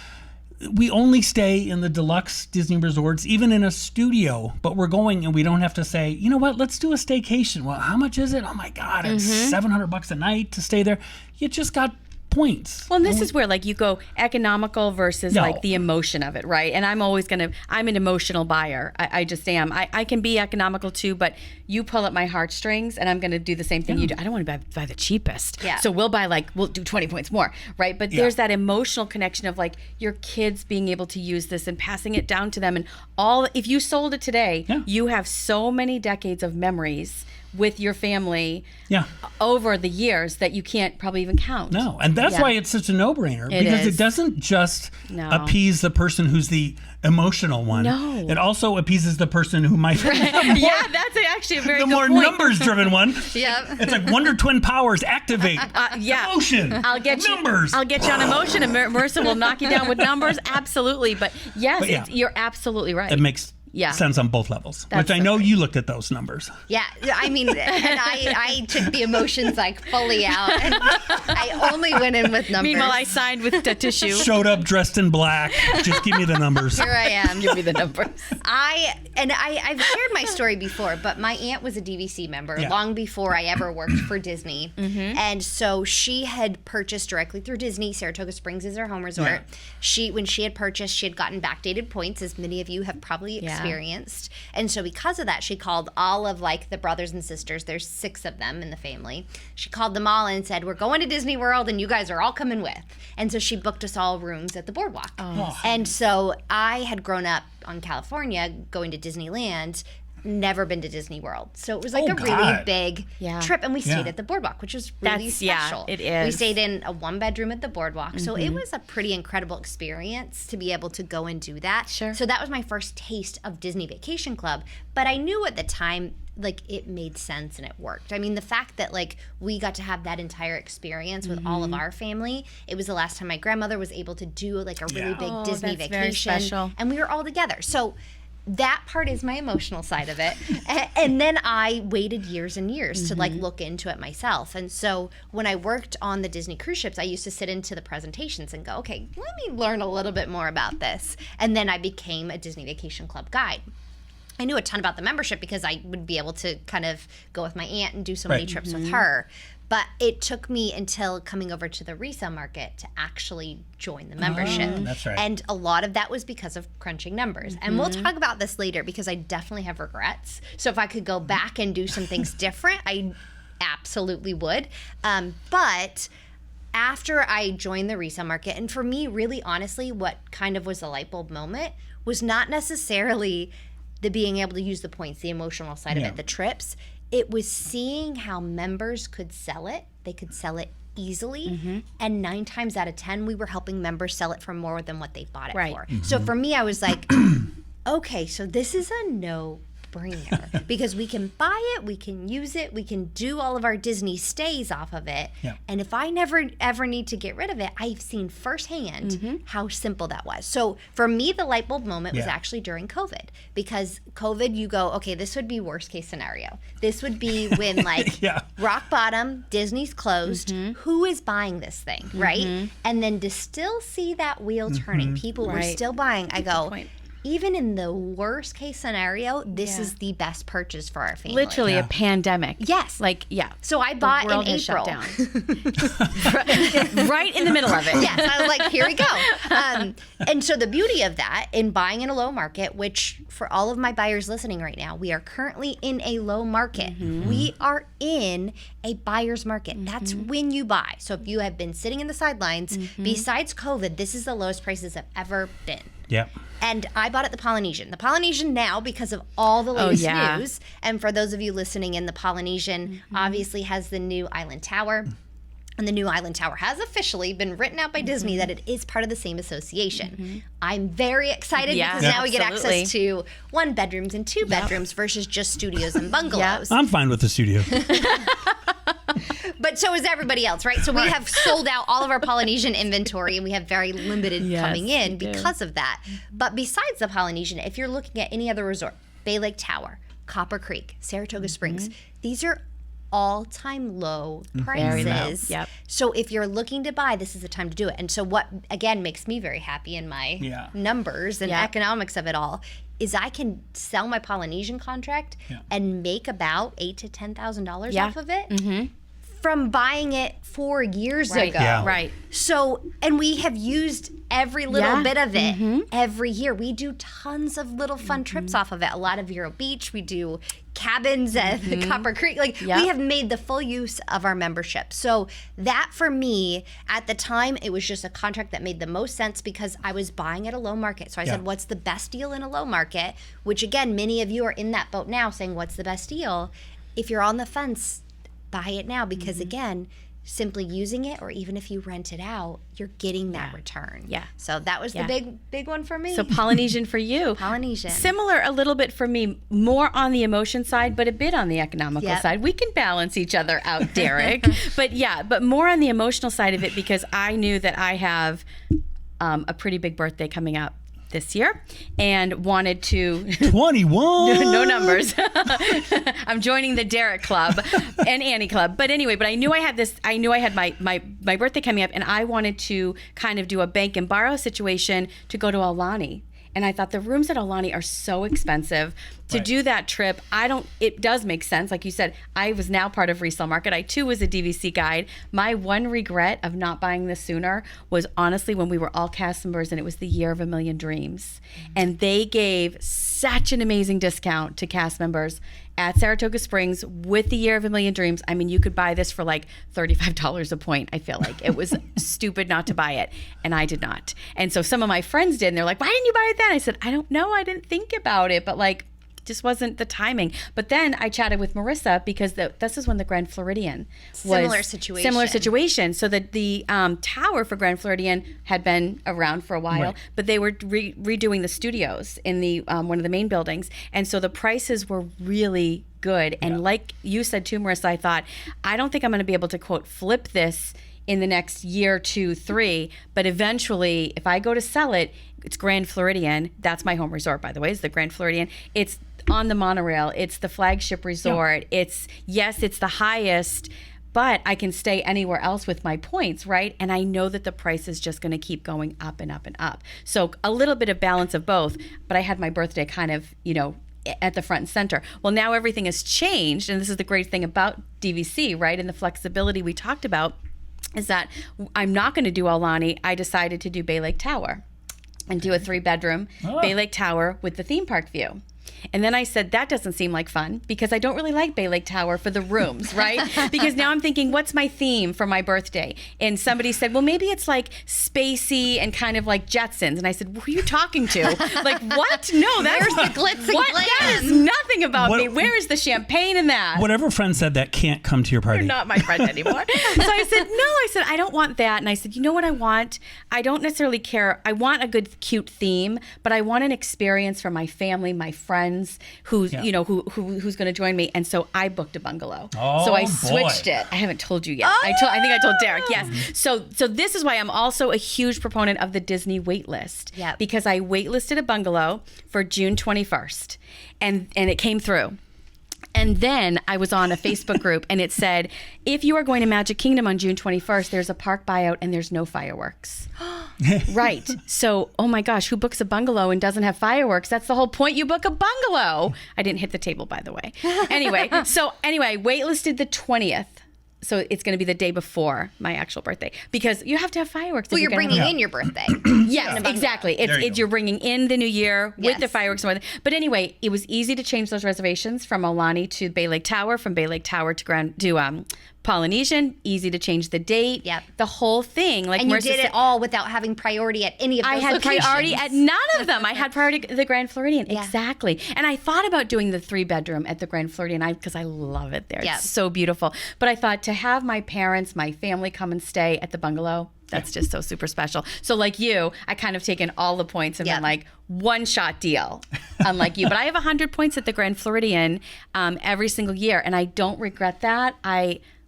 A: We only stay in the deluxe Disney resorts, even in a studio, but we're going and we don't have to say, you know what, let's do a staycation. Well, how much is it? Oh my God, it's $700 a night to stay there. You just got points.
B: Well, and this is where like you go economical versus
A: No.
B: like the emotion of it, right? And I'm an emotional buyer. I just am. I can be economical too, but you pull at my heartstrings and I'm going to do the same thing you do. I don't want to buy the cheapest.
E: Yeah.
B: So we'll do 20 points more, right? But there's that emotional connection of like your kids being able to use this and passing it down to them. And if you sold it today, you have so many decades of memories with your family over the years that you can't probably even count.
A: No, and that's why it's such a no-brainer because it doesn't just appease the person who's the emotional one.
B: No.
A: It also appeases the person who might be
B: Yeah, that's actually a very
A: the
B: good
A: more
B: point.
A: numbers-driven one.
E: Yep.
A: It's like Wonder Twin powers activate. Emotion.
B: I'll get
A: numbers.
B: I'll get you on emotion, and Marissa will knock you down with numbers. Absolutely, but yes,
A: But yeah.
B: you're absolutely right.
A: It makes sense on both levels,
B: That's
A: which I
B: so
A: know
B: great.
A: you looked at those numbers.
E: Yeah, I mean, and I took the emotions like fully out, and I only went in with numbers.
B: Meanwhile, I signed with the tissue.
A: Showed up dressed in black. Just give me the numbers.
E: Here I am.
B: Give me the numbers.
E: I've shared my story before, but my aunt was a DVC member
A: Yeah.
E: long before I ever worked for Disney. And so she had purchased directly through Disney. Saratoga Springs is her home resort. When she had purchased, she had gotten backdated points, as many of you have probably experienced. And so because of that, she called all of like the brothers and sisters. There's 6 of them in the family. She called them all and said, "We're going to Disney World and you guys are all coming with." And so she booked us all rooms at the Boardwalk. And so I had grown up on California going to Disneyland, never been to Disney World. So it was like a really
A: God.
E: big trip. And we stayed at the Boardwalk, which was really
B: That's-
E: special.
B: it is.
E: We stayed in a 1-bedroom at the Boardwalk. So it was a pretty incredible experience to be able to go and do that.
B: Sure.
E: So that was my first taste of Disney Vacation Club. But I knew at the time, like, it made sense and it worked. I mean, the fact that like we got to have that entire experience with all of our family. It was the last time my grandmother was able to do like a really big Disney
B: that's very
E: vacation.
B: special.
E: And we were all together. So that part is my emotional side of it. And then I waited years and years to like look into it myself. And so when I worked on the Disney cruise ships, I used to sit into the presentations and go, okay, let me learn a little bit more about this. And then I became a Disney Vacation Club guide. I knew a ton about the membership because I would be able to kind of go with my aunt and do so many trips with her. But it took me until coming over to the resale market to actually join the membership.
A: That's right.
E: And a lot of that was because of crunching numbers. And we'll talk about this later because I definitely have regrets. So if I could go back and do some things different, I absolutely would. But after I joined the resale market, and for me, really honestly, what kind of was the light bulb moment was not necessarily the being able to use the points, the emotional side of it, the trips. It was seeing how members could sell it. They could sell it easily. And 9 times out of 10, we were helping members sell it for more than what they bought it for. So for me, I was like, okay, so this is a no-brainer because we can buy it, we can use it, we can do all of our Disney stays off of it. And if I never ever need to get rid of it, I've seen firsthand how simple that was. So for me, the light bulb moment was actually during COVID, because COVID, you go, okay, this would be worst case scenario. This would be when like rock bottom, Disney's closed. Who is buying this thing, right? And then to still see that wheel turning, people were still buying. I go, even in the worst case scenario, this is the best purchase for our family.
B: Literally a pandemic.
E: Yes.
B: Like,
E: So I bought in
B: has shut
E: April.
B: down. Right in the middle of it.
E: Yes, I was like, here we go. And so the beauty of that in buying in a low market, which for all of my buyers listening right now, we are currently in a low market. We are in a buyer's market. That's when you buy. So if you have been sitting in the sidelines, besides COVID, this is the lowest prices have ever been. And I bought at the Polynesian. The Polynesian now, because of all the latest news, and for those of you listening in, the Polynesian obviously has the new Island Tower. And the new Island Tower has officially been written out by Disney that it is part of the same association. I'm very excited because now we get access to 1 bedrooms and 2 bedrooms versus just studios and bungalows.
A: I'm fine with the studio.
E: But so is everybody else, right? So we have sold out all of our Polynesian inventory and we have very limited coming in because of that. But besides the Polynesian, if you're looking at any other resort, Bay Lake Tower, Copper Creek, Saratoga Springs, these are all-time low prices.
B: Very low.
E: So if you're looking to buy, this is the time to do it. And so what, again, makes me very happy in my numbers and economics of it all is I can sell my Polynesian contract and make about $8,000 to $10,000 off of it from buying it 4 years ago.
B: Right.
E: So, and we have used every little bit of it every year. We do tons of little fun trips off of it. A lot of Vero Beach. We do cabins at Copper Creek. Like we have made the full use of our membership. So that for me, at the time, it was just a contract that made the most sense because I was buying at a low market. So I said, what's the best deal in a low market? Which again, many of you are in that boat now saying, what's the best deal? If you're on the fence, buy it now because again, simply using it or even if you rent it out, you're getting that return. So that was the big one for me.
B: So Polynesian for you.
E: Polynesian.
B: Similar a little bit for me, more on the emotion side, but a bit on the economical side. We can balance each other out, Derek. but more on the emotional side of it because I knew that I have a pretty big birthday coming up this year and wanted to
A: 21.
B: no numbers. I'm joining the Derek Club and Annie Club. But anyway, I knew I had my birthday coming up, and I wanted to kind of do a bank and borrow situation to go to Aulani. And I thought the rooms at Aulani are so expensive. To do that trip, it does make sense. Like you said, I was now part of Resale Market. I too was a DVC guide. My one regret of not buying this sooner was honestly when we were all cast members and it was the year of a million dreams. And they gave such an amazing discount to cast members at Saratoga Springs with the year of a million dreams. I mean, you could buy this for like $35 a point. I feel like it was stupid not to buy it. And I did not. And so some of my friends did, and they're like, why didn't you buy it then? I said, I don't know. I didn't think about it. But like, just wasn't the timing. But then I chatted with Marissa because this is when the Grand Floridian was
E: Similar situation.
B: So the tower for Grand Floridian had been around for a while, but they were redoing the studios in the one of the main buildings, and so the prices were really good. And like you said too, Marissa, I thought, I don't think I'm going to be able to quote flip this in the next year, 2, 3, but eventually, if I go to sell it, it's Grand Floridian. That's my home resort, by the way, is the Grand Floridian. It's on the monorail. It's the flagship resort. It's the highest, but I can stay anywhere else with my points, right? And I know that the price is just going to keep going up and up and up. So a little bit of balance of both, but I had my birthday kind of, at the front and center. Well, now everything has changed, and this is the great thing about DVC, right? And the flexibility we talked about is that I'm not going to do Aulani. I decided to do Bay Lake Tower and do a 3-bedroom Bay Lake Tower with the theme park view. And then I said, that doesn't seem like fun because I don't really like Bay Lake Tower for the rooms, right? Because now I'm thinking, what's my theme for my birthday? And somebody said, well, maybe it's like spacey and kind of like Jetsons. And I said, who are you talking to? Like, what? No, that's
E: Where's the glitz and
B: what?
E: glam?
B: That is nothing about me. Where is the champagne in that?
A: Whatever friend said that can't come to your party.
B: You're not my friend anymore. So I said, no, I don't want that. And I said, you know what I want? I don't necessarily care. I want a good, cute theme, but I want an experience for my family, my friends, who's who's going to join me. And so I booked a bungalow. So I switched it. I haven't told you yet. I think I told Derek. Yes. So this is why I'm also a huge proponent of the Disney wait list.
E: Yep.
B: Because I waitlisted a bungalow for June 21st, and it came through. And then I was on a Facebook group and it said, if you are going to Magic Kingdom on June 21st, there's a park buyout and there's no fireworks. Right. So, oh my gosh, who books a bungalow and doesn't have fireworks? That's the whole point. You book a bungalow. I didn't hit the table, by the way. Anyway, I waitlisted the 20th. So it's going to be the day before my actual birthday because you have to have fireworks.
E: Well, you're bringing in your birthday.
B: Yes, exactly. You're bringing in the new year with the fireworks. But anyway, it was easy to change those reservations from Aulani to Bay Lake Tower, from Bay Lake Tower to Polynesian. Easy to change the date.
E: Yep.
B: The whole thing. Like
E: and you
B: Marissa
E: did it all without having priority at any of those locations.
B: I had priority at none of them. I had priority at the Grand Floridian.
E: Yeah.
B: Exactly. And I thought about doing the 3-bedroom at the Grand Floridian because I love it there.
E: Yeah.
B: It's so beautiful. But I thought to have my parents, my family come and stay at the bungalow, that's just so super special. So like you, I kind of taken all the points and been like, one-shot deal, unlike you. But I have 100 points at the Grand Floridian every single year, and I don't regret that.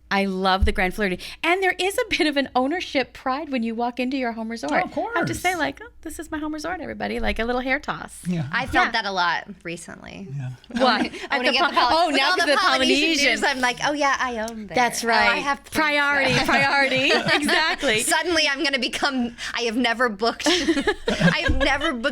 B: I love the Grand Floridian. And there is a bit of an ownership pride when you walk into your home resort.
A: Oh, of course.
B: I have to say, like, this is my home resort, everybody. Like a little hair toss.
A: Yeah.
E: I felt that a lot recently.
A: Yeah.
B: What?
E: Now
B: With the Polynesian.
E: dues, I'm like, oh yeah, I own there.
B: That's right.
E: Oh, I have
B: priority. Exactly.
E: Suddenly I'm going to become, I have never booked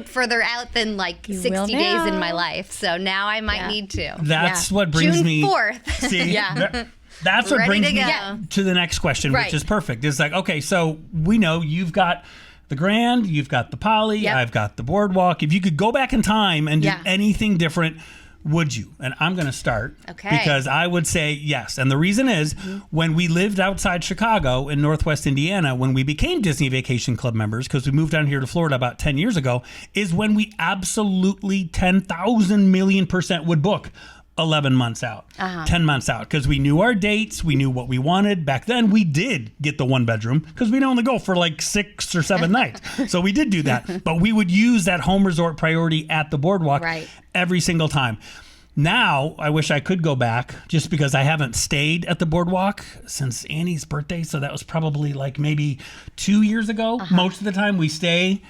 E: further out than like 60 days in my life. So now I might need to.
A: That's what brings
E: June
A: me
E: 4th.
A: See,
B: Yeah.
A: That's what
E: Ready
A: brings
E: to
A: me
E: go.
A: to the next question,
B: Right.
A: which is perfect. It's like, okay, so we know you've got the Grand, you've got the Poly,
B: Yep.
A: I've got the Boardwalk. If you could go back in time and do anything different, would you? And I'm going to start.
E: Okay.
A: Because I would say yes. And the reason is when we lived outside Chicago in Northwest Indiana, when we became Disney Vacation Club members, because we moved down here to Florida about 10 years ago, is when we absolutely 10,000 million% would book 11 months out, 10 months out, because we knew our dates, we knew what we wanted. Back then, we did get the 1-bedroom because we'd only go for like 6 or 7 nights. So we did do that. But we would use that home resort priority at the Boardwalk every single time. Now, I wish I could go back just because I haven't stayed at the Boardwalk since Annie's birthday. So that was probably like maybe 2 years ago. Most of the time we stay,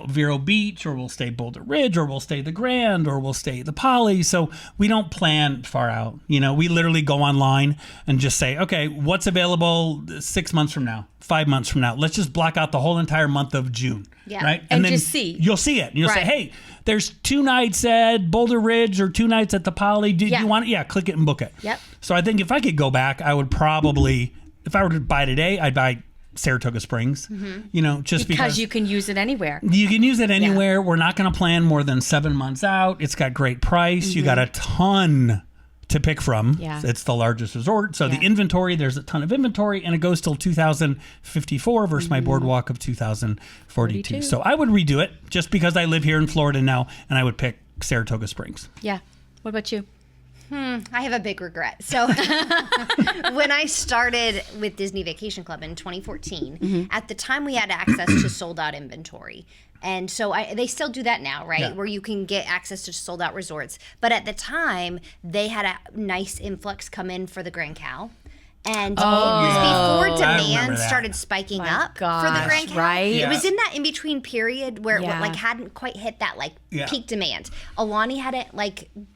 A: Vero Beach, or we'll stay Boulder Ridge, or we'll stay the Grand, or we'll stay the Poly. So we don't plan far out. We literally go online and just say, okay, what's available 6 months from now, 5 months from now? Let's just block out the whole entire month of June.
E: Yeah.
A: Right.
B: And
A: then
B: just see.
A: You'll see it. You'll say, hey, there's 2 nights at Boulder Ridge or 2 nights at the Poly. Do you want it? Yeah, click it and book it.
B: Yep.
A: So I think if I could go back, I would probably, if I were to buy today, I'd buy Saratoga Springs, just because
B: you can use it anywhere.
A: You can use it anywhere. We're not going to plan more than 7 months out. It's got great price. You got a ton to pick from.
B: Yeah.
A: It's the largest resort. So the inventory, there's a ton of inventory, and it goes till 2054 versus my Boardwalk of 2042. So I would redo it just because I live here in Florida now, and I would pick Saratoga Springs.
B: Yeah. What about you?
E: I have a big regret. So when I started with Disney Vacation Club in 2014, at the time we had access to sold out inventory. And so they still do that now, right?
A: Yeah.
E: Where you can get access to sold out resorts. But at the time, they had a nice influx come in for the Grand Cal. And it was before demand started spiking up for the Grand Cal.
B: Right?
E: It was in that in-between period where it hadn't quite hit that peak demand. Alani hadn't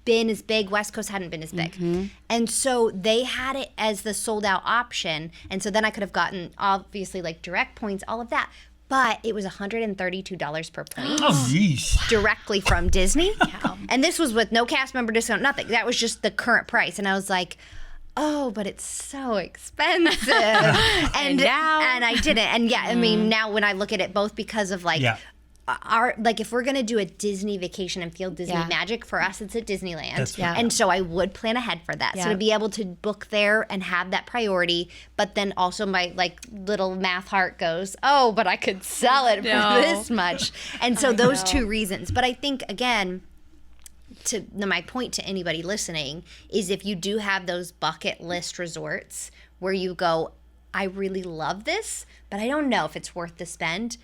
E: been as big. West Coast hadn't been as big. And so they had it as the sold out option. And so then I could have gotten obviously direct points, all of that. But it was $132 per point.
A: Oh, geez.
E: Directly from Disney. And this was with no cast member discount, nothing. That was just the current price. And I was like, oh, but it's so expensive. and I didn't. And I mean, now when I look at it, both because of our if we're gonna do a Disney vacation and feel Disney magic, for us it's at Disneyland.
A: That's right.
E: And so I would plan ahead for that. So to be able to book there and have that priority, but then also my little math heart goes, oh, but I could sell it for this much. And so those 2 reasons. But I think again, my point to anybody listening is if you do have those bucket list resorts where you go, I really love this, but I don't know if it's worth the spend,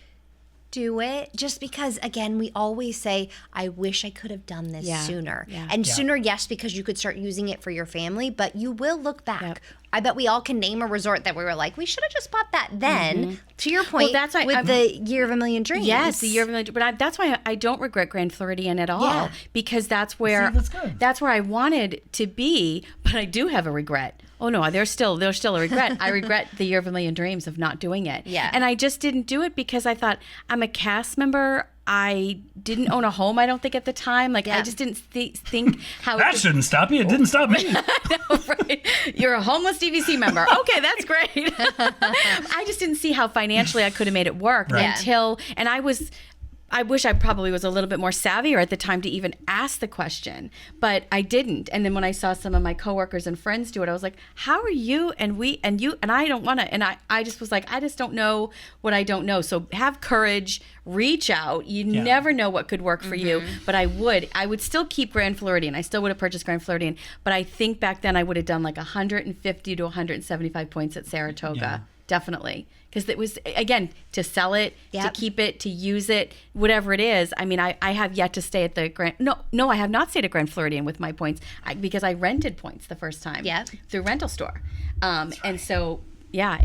E: do it. Just because, again, we always say, I wish I could have done this sooner. Yeah. And sooner, yes, because you could start using it for your family, but you will look back. Yep. I bet we all can name a resort that we were like, we should have just bought that then. To your point, that's why with the Year of a Million Dreams.
B: Yes, the Year of a Million. But that's why I don't regret Grand Floridian at all, because that's where that's where I wanted to be. But I do have a regret. Oh no, there's still a regret. I regret the Year of a Million Dreams of not doing it.
E: Yeah,
B: and I just didn't do it because I thought I'm a cast member. I didn't own a home, I don't think, at the time. I just didn't think how...
A: That shouldn't stop you. It didn't stop me.
B: No, right? You're a homeless DVC member. Okay, that's great. I just didn't see how financially I could have made it work until... And I wish I probably was a little bit more savvier at the time to even ask the question, but I didn't. And then when I saw some of my coworkers and friends do it, I was like, how are you and we and you? And I don't want to. And I just was like, I just don't know what I don't know. So have courage, reach out. You never know what could work for you. But I would still keep Grand Floridian. I still would have purchased Grand Floridian. But I think back then I would have done 150 to 175 points at Saratoga. Yeah. Definitely. Because it was, again, to sell it, to keep it, to use it, whatever it is. I mean, I have yet to stay at the Grand... No, I have not stayed at Grand Floridian with my points because I rented points the first time through rental store. And so... Yeah,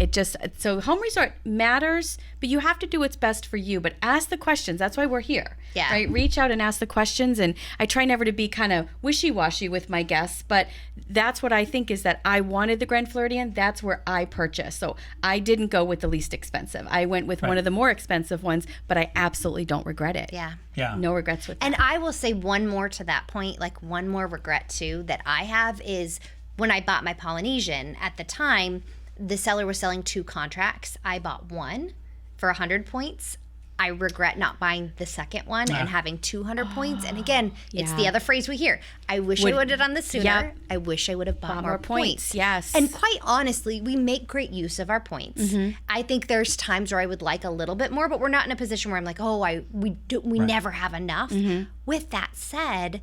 B: so home resort matters, but you have to do what's best for you. But ask the questions. That's why we're here. Yeah. Right? Reach out and ask the questions. And I try never to be kind of wishy-washy with my guests, but that's what I think is that I wanted the Grand Floridian. That's where I purchased. So I didn't go with the least expensive. I went with one of the more expensive ones, but I absolutely don't regret it.
E: Yeah.
B: No regrets with that.
E: And I will say one more to that point, one more regret too that I have is when I bought my Polynesian at the time, the seller was selling 2 contracts. I bought one for 100 points. I regret not buying the second one and having 200 points. And again, it's the other phrase we hear. I wish I would have done this sooner. Yep. I wish I would have bought more points.
B: Yes.
E: And quite honestly, we make great use of our points. I think there's times where I would like a little bit more, but we're not in a position where I'm like, we never have enough. With that said,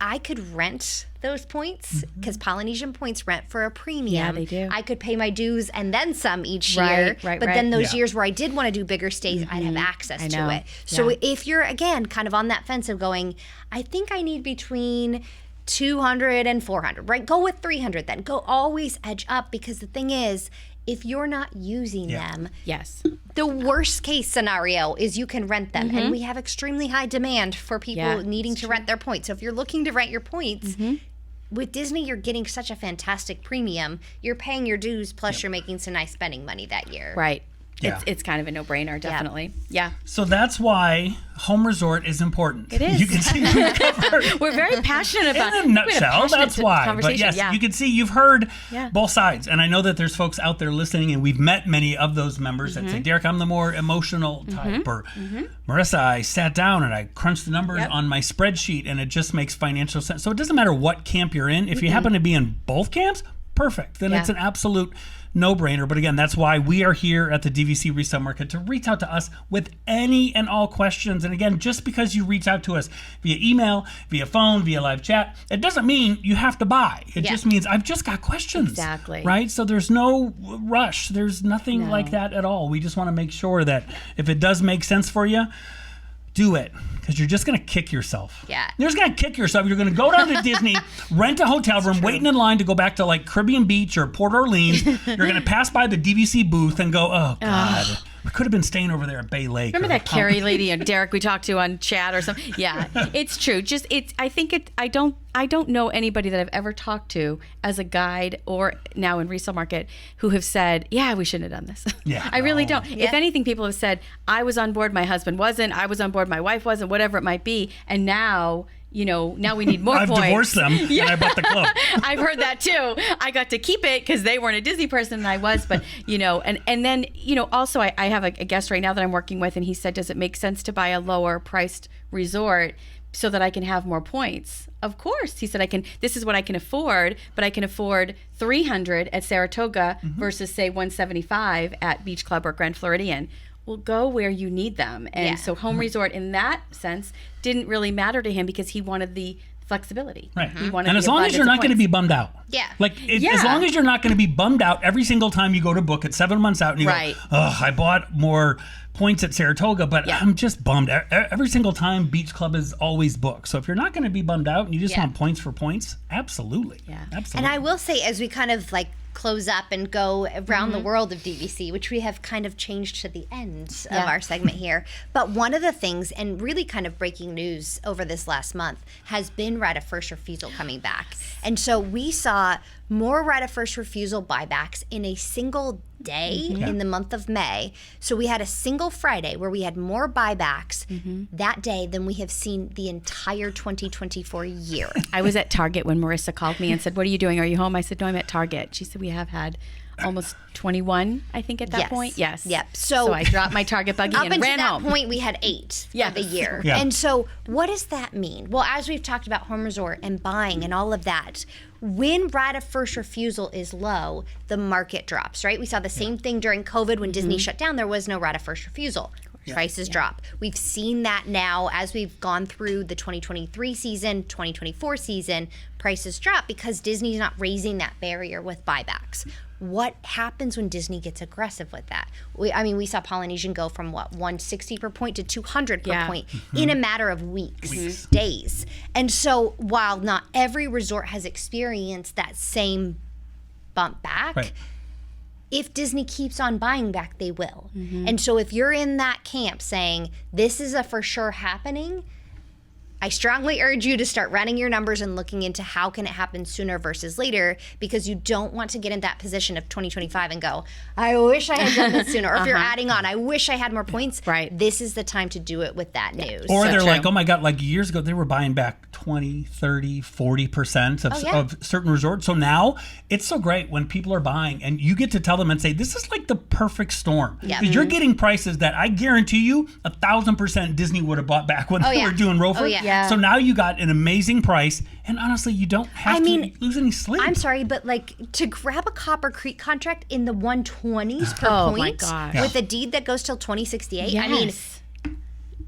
E: I could rent those points because Polynesian points rent for a premium.
B: Yeah, they do.
E: I could pay my dues and then some each year. But then those years where I did want to do bigger stays, I'd have access to it. So if you're, again, kind of on that fence of going, I think I need between 200 and 400, right? Go with 300 then. Go always edge up, because the thing is, if you're not using them,
B: Yes.
E: the worst case scenario is you can rent them. And we have extremely high demand for people needing to rent their points. So if you're looking to rent your points, with Disney, you're getting such a fantastic premium. You're paying your dues, plus you're making some nice spending money that year.
B: Right.
A: Yeah.
B: It's kind of a no-brainer, definitely. Yeah.
A: So that's why home resort is important.
B: It is.
A: You can see we've covered
B: We're very passionate about it.
A: in a nutshell. That's why. But yes, you can see you've heard both sides. And I know that there's folks out there listening, and we've met many of those members that say, Derek, I'm the more emotional type. Or Marissa, I sat down and I crunched the numbers on my spreadsheet, and it just makes financial sense. So it doesn't matter what camp you're in. If you happen to be in both camps, perfect. Then it's an absolute no-brainer. But again, that's why we are here at the DVC Resale Market, to reach out to us with any and all questions. And again, just because you reach out to us via email, via phone, via live chat, it doesn't mean you have to buy. It just means I've just got questions.
B: Exactly.
A: Right? So there's no rush. There's nothing like that at all. We just want to make sure that if it does make sense for you, do it, because you're just going to kick yourself.
E: Yeah.
A: You're just going to kick yourself. You're going to go down to Disney, rent a hotel room, waiting in line to go back to like Caribbean Beach or Port Orleans. You're going to pass by the DVC booth and go, oh, God. We could have been staying over there at Bay Lake.
B: Remember that Kerri lady and Derek we talked to on chat or something? Yeah, it's true. I don't know anybody that I've ever talked to as a guide or now in resale market who have said, yeah, we shouldn't have done this.
A: Yeah.
B: I really don't. If anything, people have said, I was on board, my husband wasn't, I was on board, my wife wasn't, whatever it might be. And now, now we need more
A: I've
B: points.
A: divorced them and I bought the club.
B: I've heard that too. I got to keep it because they weren't a Disney person and I was, but and then, also I have a guest right now that I'm working with, and he said, does it make sense to buy a lower priced resort so that I can have more points? Of course. He said, this is what I can afford, but I can afford 300 at Saratoga versus say 175 at Beach Club or Grand Floridian. Well, go where you need them. And so home resort in that sense didn't really matter to him because he wanted the flexibility.
A: Right.
B: He wanted
A: and as long as you're not going to be bummed out.
E: Yeah.
A: As long as you're not going to be bummed out every single time you go to book it 7 months out and you go, oh, I bought more points at Saratoga, but I'm just bummed. Every single time Beach Club is always booked. So if you're not going to be bummed out and you just want points for points, absolutely.
B: Yeah.
A: Absolutely.
E: And I will say, as we kind of close up and go around the world of DVC, which we have kind of changed to the end of our segment here. But one of the things, and really kind of breaking news over this last month, has been right of first refusal coming back. And so we saw more right of first refusal buybacks in a single day in the month of May. So we had a single Friday where we had more buybacks that day than we have seen the entire 2024 year.
B: I was at Target when Marissa called me and said, what are you doing? Are you home? I said, no, I'm at Target. She said, we have had almost 21, I think, at that point. Yes.
E: Yep.
B: So I dropped my Target buggy and ran
E: up
B: home.
E: until that point, we had 8 for the year.
A: Yeah.
E: And so what does that mean? Well, as we've talked about home resort and buying and all of that, when right of first refusal is low, the market drops, right? We saw the same thing during COVID when Disney shut down. There was no right of first refusal. Prices drop. We've seen that now as we've gone through the 2023 season, 2024 season, prices drop because Disney's not raising that barrier with buybacks. What happens when Disney gets aggressive with that? We saw Polynesian go from 160 per point to 200 per point in a matter of weeks, days. And so while not every resort has experienced that same bump back, if Disney keeps on buying back, they will. And so if you're in that camp saying, this is a for sure happening, I strongly urge you to start running your numbers and looking into how can it happen sooner versus later, because you don't want to get in that position of 2025 and go, I wish I had done this sooner. Or if you're adding on, I wish I had more points.
B: Right.
E: This is the time to do it with that news.
A: Or they're like, oh my God, like years ago, they were buying back 20, 30, 40% of certain resorts. So now it's so great when people are buying and you get to tell them and say, this is like the perfect storm.
E: Yeah.
A: You're getting prices that I guarantee you 1,000% Disney would have bought back when they were doing Rofer. So now you got an amazing price, and honestly, you don't have to lose any sleep.
E: I'm sorry, but to grab a Copper Creek contract in the 120s per point
B: my gosh.
E: with a deed that goes till 2068,
B: Yes.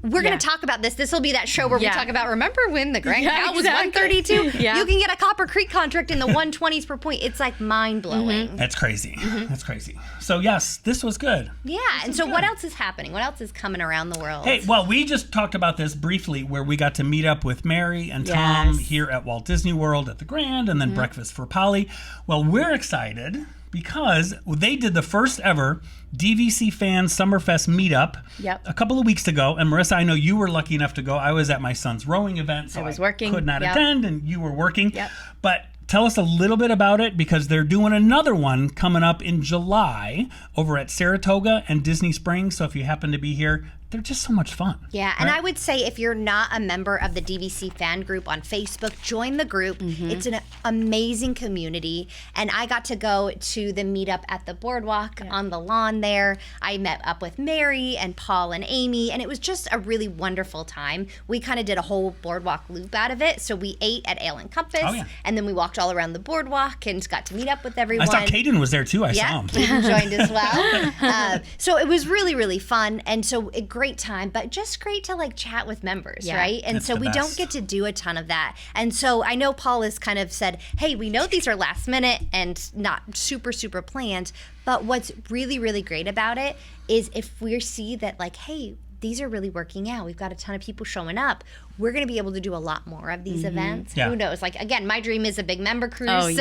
E: we're going to talk about this. This will be that show where we talk about, remember when the Grand Cal was
B: exactly.
E: 132?
B: Yeah.
E: You can get a Copper Creek contract in the 120s per point. It's like mind-blowing.
A: That's crazy. That's crazy. So, yes, this was good.
E: Yeah, and so what else is happening? What else is coming around the world?
A: Hey, well, we just talked about this briefly where we got to meet up with Mary and Tom here at Walt Disney World at the Grand and then breakfast for Polly. Well, we're excited because they did the first ever DVC Fan Summerfest meetup a couple of weeks ago. And Marissa, I know you were lucky enough to go. I was at my son's rowing event, so I was working. Could not attend, and you were working. But tell us a little bit about it, because they're doing another one coming up in July over at Saratoga and Disney Springs. So if you happen to be here, they're just so much fun.
E: Yeah, and I would say if you're not a member of the DVC fan group on Facebook, join the group. It's an amazing community. And I got to go to the meetup at the Boardwalk on the lawn there. I met up with Mary and Paul and Amy, and it was just a really wonderful time. We kind of did a whole Boardwalk loop out of it. So we ate at Ale and Compass, and then we walked all around the Boardwalk and got to meet up with everyone.
A: I saw Caden was there too. I saw him.
E: Caden joined as well. So it was really, really fun. And so a great time, but just great to like chat with members, right? And
A: That's
E: so
A: the
E: we
A: best.
E: don't get to do a ton of that. And so I know Paul has kind of said, hey, we know these are last minute and not super, super planned, but what's really, really great about it is if we see that like, hey, these are really working out. We've got a ton of people showing up. We're going to be able to do a lot more of these events. Who knows? Like, again, my dream is a big member cruise.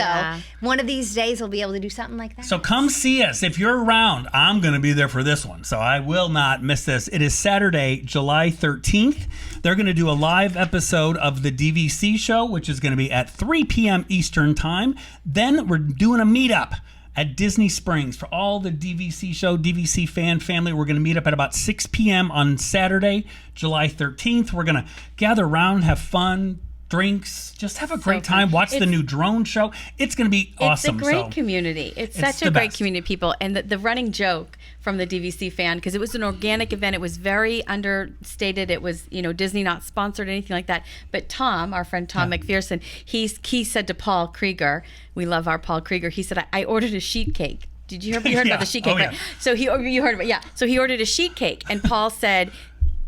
E: One of these days we'll be able to do something like that.
A: So come see us. If you're around, I'm going to be there for this one. So I will not miss this. It is Saturday, July 13th. They're going to do a live episode of the DVC show, which is going to be at 3 p.m. Eastern time. Then we're doing a meetup at Disney Springs for all the DVC show, DVC fan family. We're going to meet up at about 6 p.m. on Saturday, July 13th. We're going to gather around, have fun, drinks, just have a great time. Watch the new drone show. It's going to be awesome.
B: It's a great community. It's such a great community of people. And the running joke from the DVC fan, because it was an organic event. It was very understated. It was, Disney not sponsored, anything like that. But Tom, our friend Tom McPherson, he said to Paul Krieger, we love our Paul Krieger, he said, I ordered a sheet cake. Did you heard about the sheet cake? Right? So you heard about So he ordered a sheet cake, and Paul said,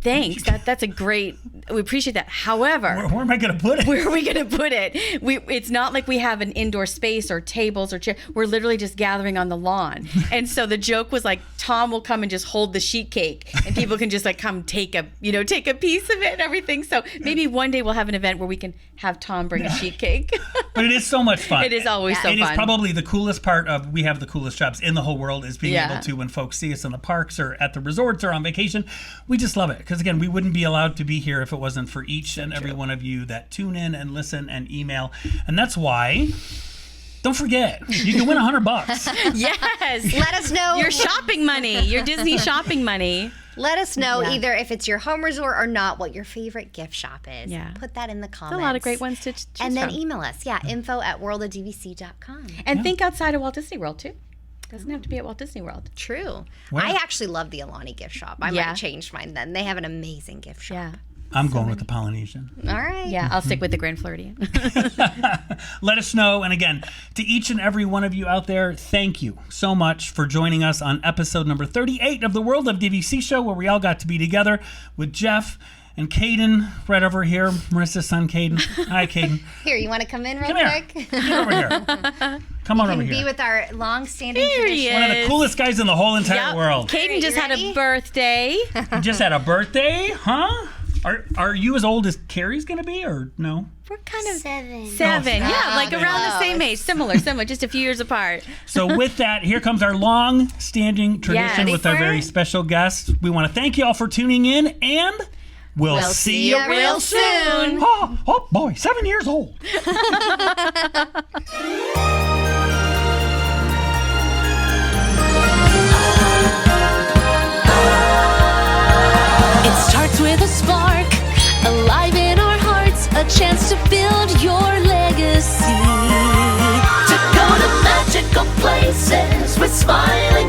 B: thanks. That's a great. We appreciate that. However,
A: where am I going to put it?
B: Where are we going to put it? It's not like we have an indoor space or tables or chairs. We're literally just gathering on the lawn. And so the joke was like, Tom will come and just hold the sheet cake, and people can just like come take a piece of it and everything. So maybe one day we'll have an event where we can have Tom bring a sheet cake.
A: But it is so much fun.
B: It is always so fun.
A: It is probably the coolest part of we have the coolest jobs in the whole world is being able to, when folks see us in the parks or at the resorts or on vacation, we just love it. Because again, we wouldn't be allowed to be here if it wasn't for each and every one of you that tune in and listen and email. And that's why, don't forget, you can win $100.
B: Yes.
E: Let us know.
B: Your shopping money, your Disney shopping money.
E: Let us know either if it's your home resort or not, what your favorite gift shop is.
B: Yeah.
E: Put that in the comments.
B: There's a lot of great ones to choose
E: And then
B: from.
E: email us. info@worldofdvc.com.
B: And think outside of Walt Disney World, too. Doesn't have to be at Walt Disney World.
E: True.
A: Well,
E: I actually love the Alani gift shop. I might change mine then. They have an amazing gift shop.
B: Yeah.
A: I'm going with the Polynesian.
E: All right.
B: Yeah, I'll stick with the Grand Floridian.
A: Let us know. And again, to each and every one of you out there, thank you so much for joining us on episode number 38 of the World of DVC Show, where we all got to be together with Jeff and Caden right over here, Marissa's son, Caden. Hi, Caden.
E: Here, you want to come in real
A: Come here.
E: quick?
A: Get over here. Come on over
E: Be
A: here.
E: with our long-standing
B: Here he
E: tradition.
B: is.
A: One of the coolest guys in the whole entire world.
B: Caden just had
E: ready?
B: a birthday.
A: You just had a birthday, huh? Are you as old as Kerri's going to be, or no?
B: We're kind of
D: 7.
B: yeah, like around the same age, similar, just a few years apart.
A: So with that, here comes our long-standing tradition
B: ready
A: with our
B: for
A: very
B: it?
A: special guest. We want to thank you all for tuning in, and we'll see you
B: real soon.
A: Oh boy, 7 years old.
D: It starts with a spark, alive in our hearts, a chance to build your legacy. To go to magical places with smiling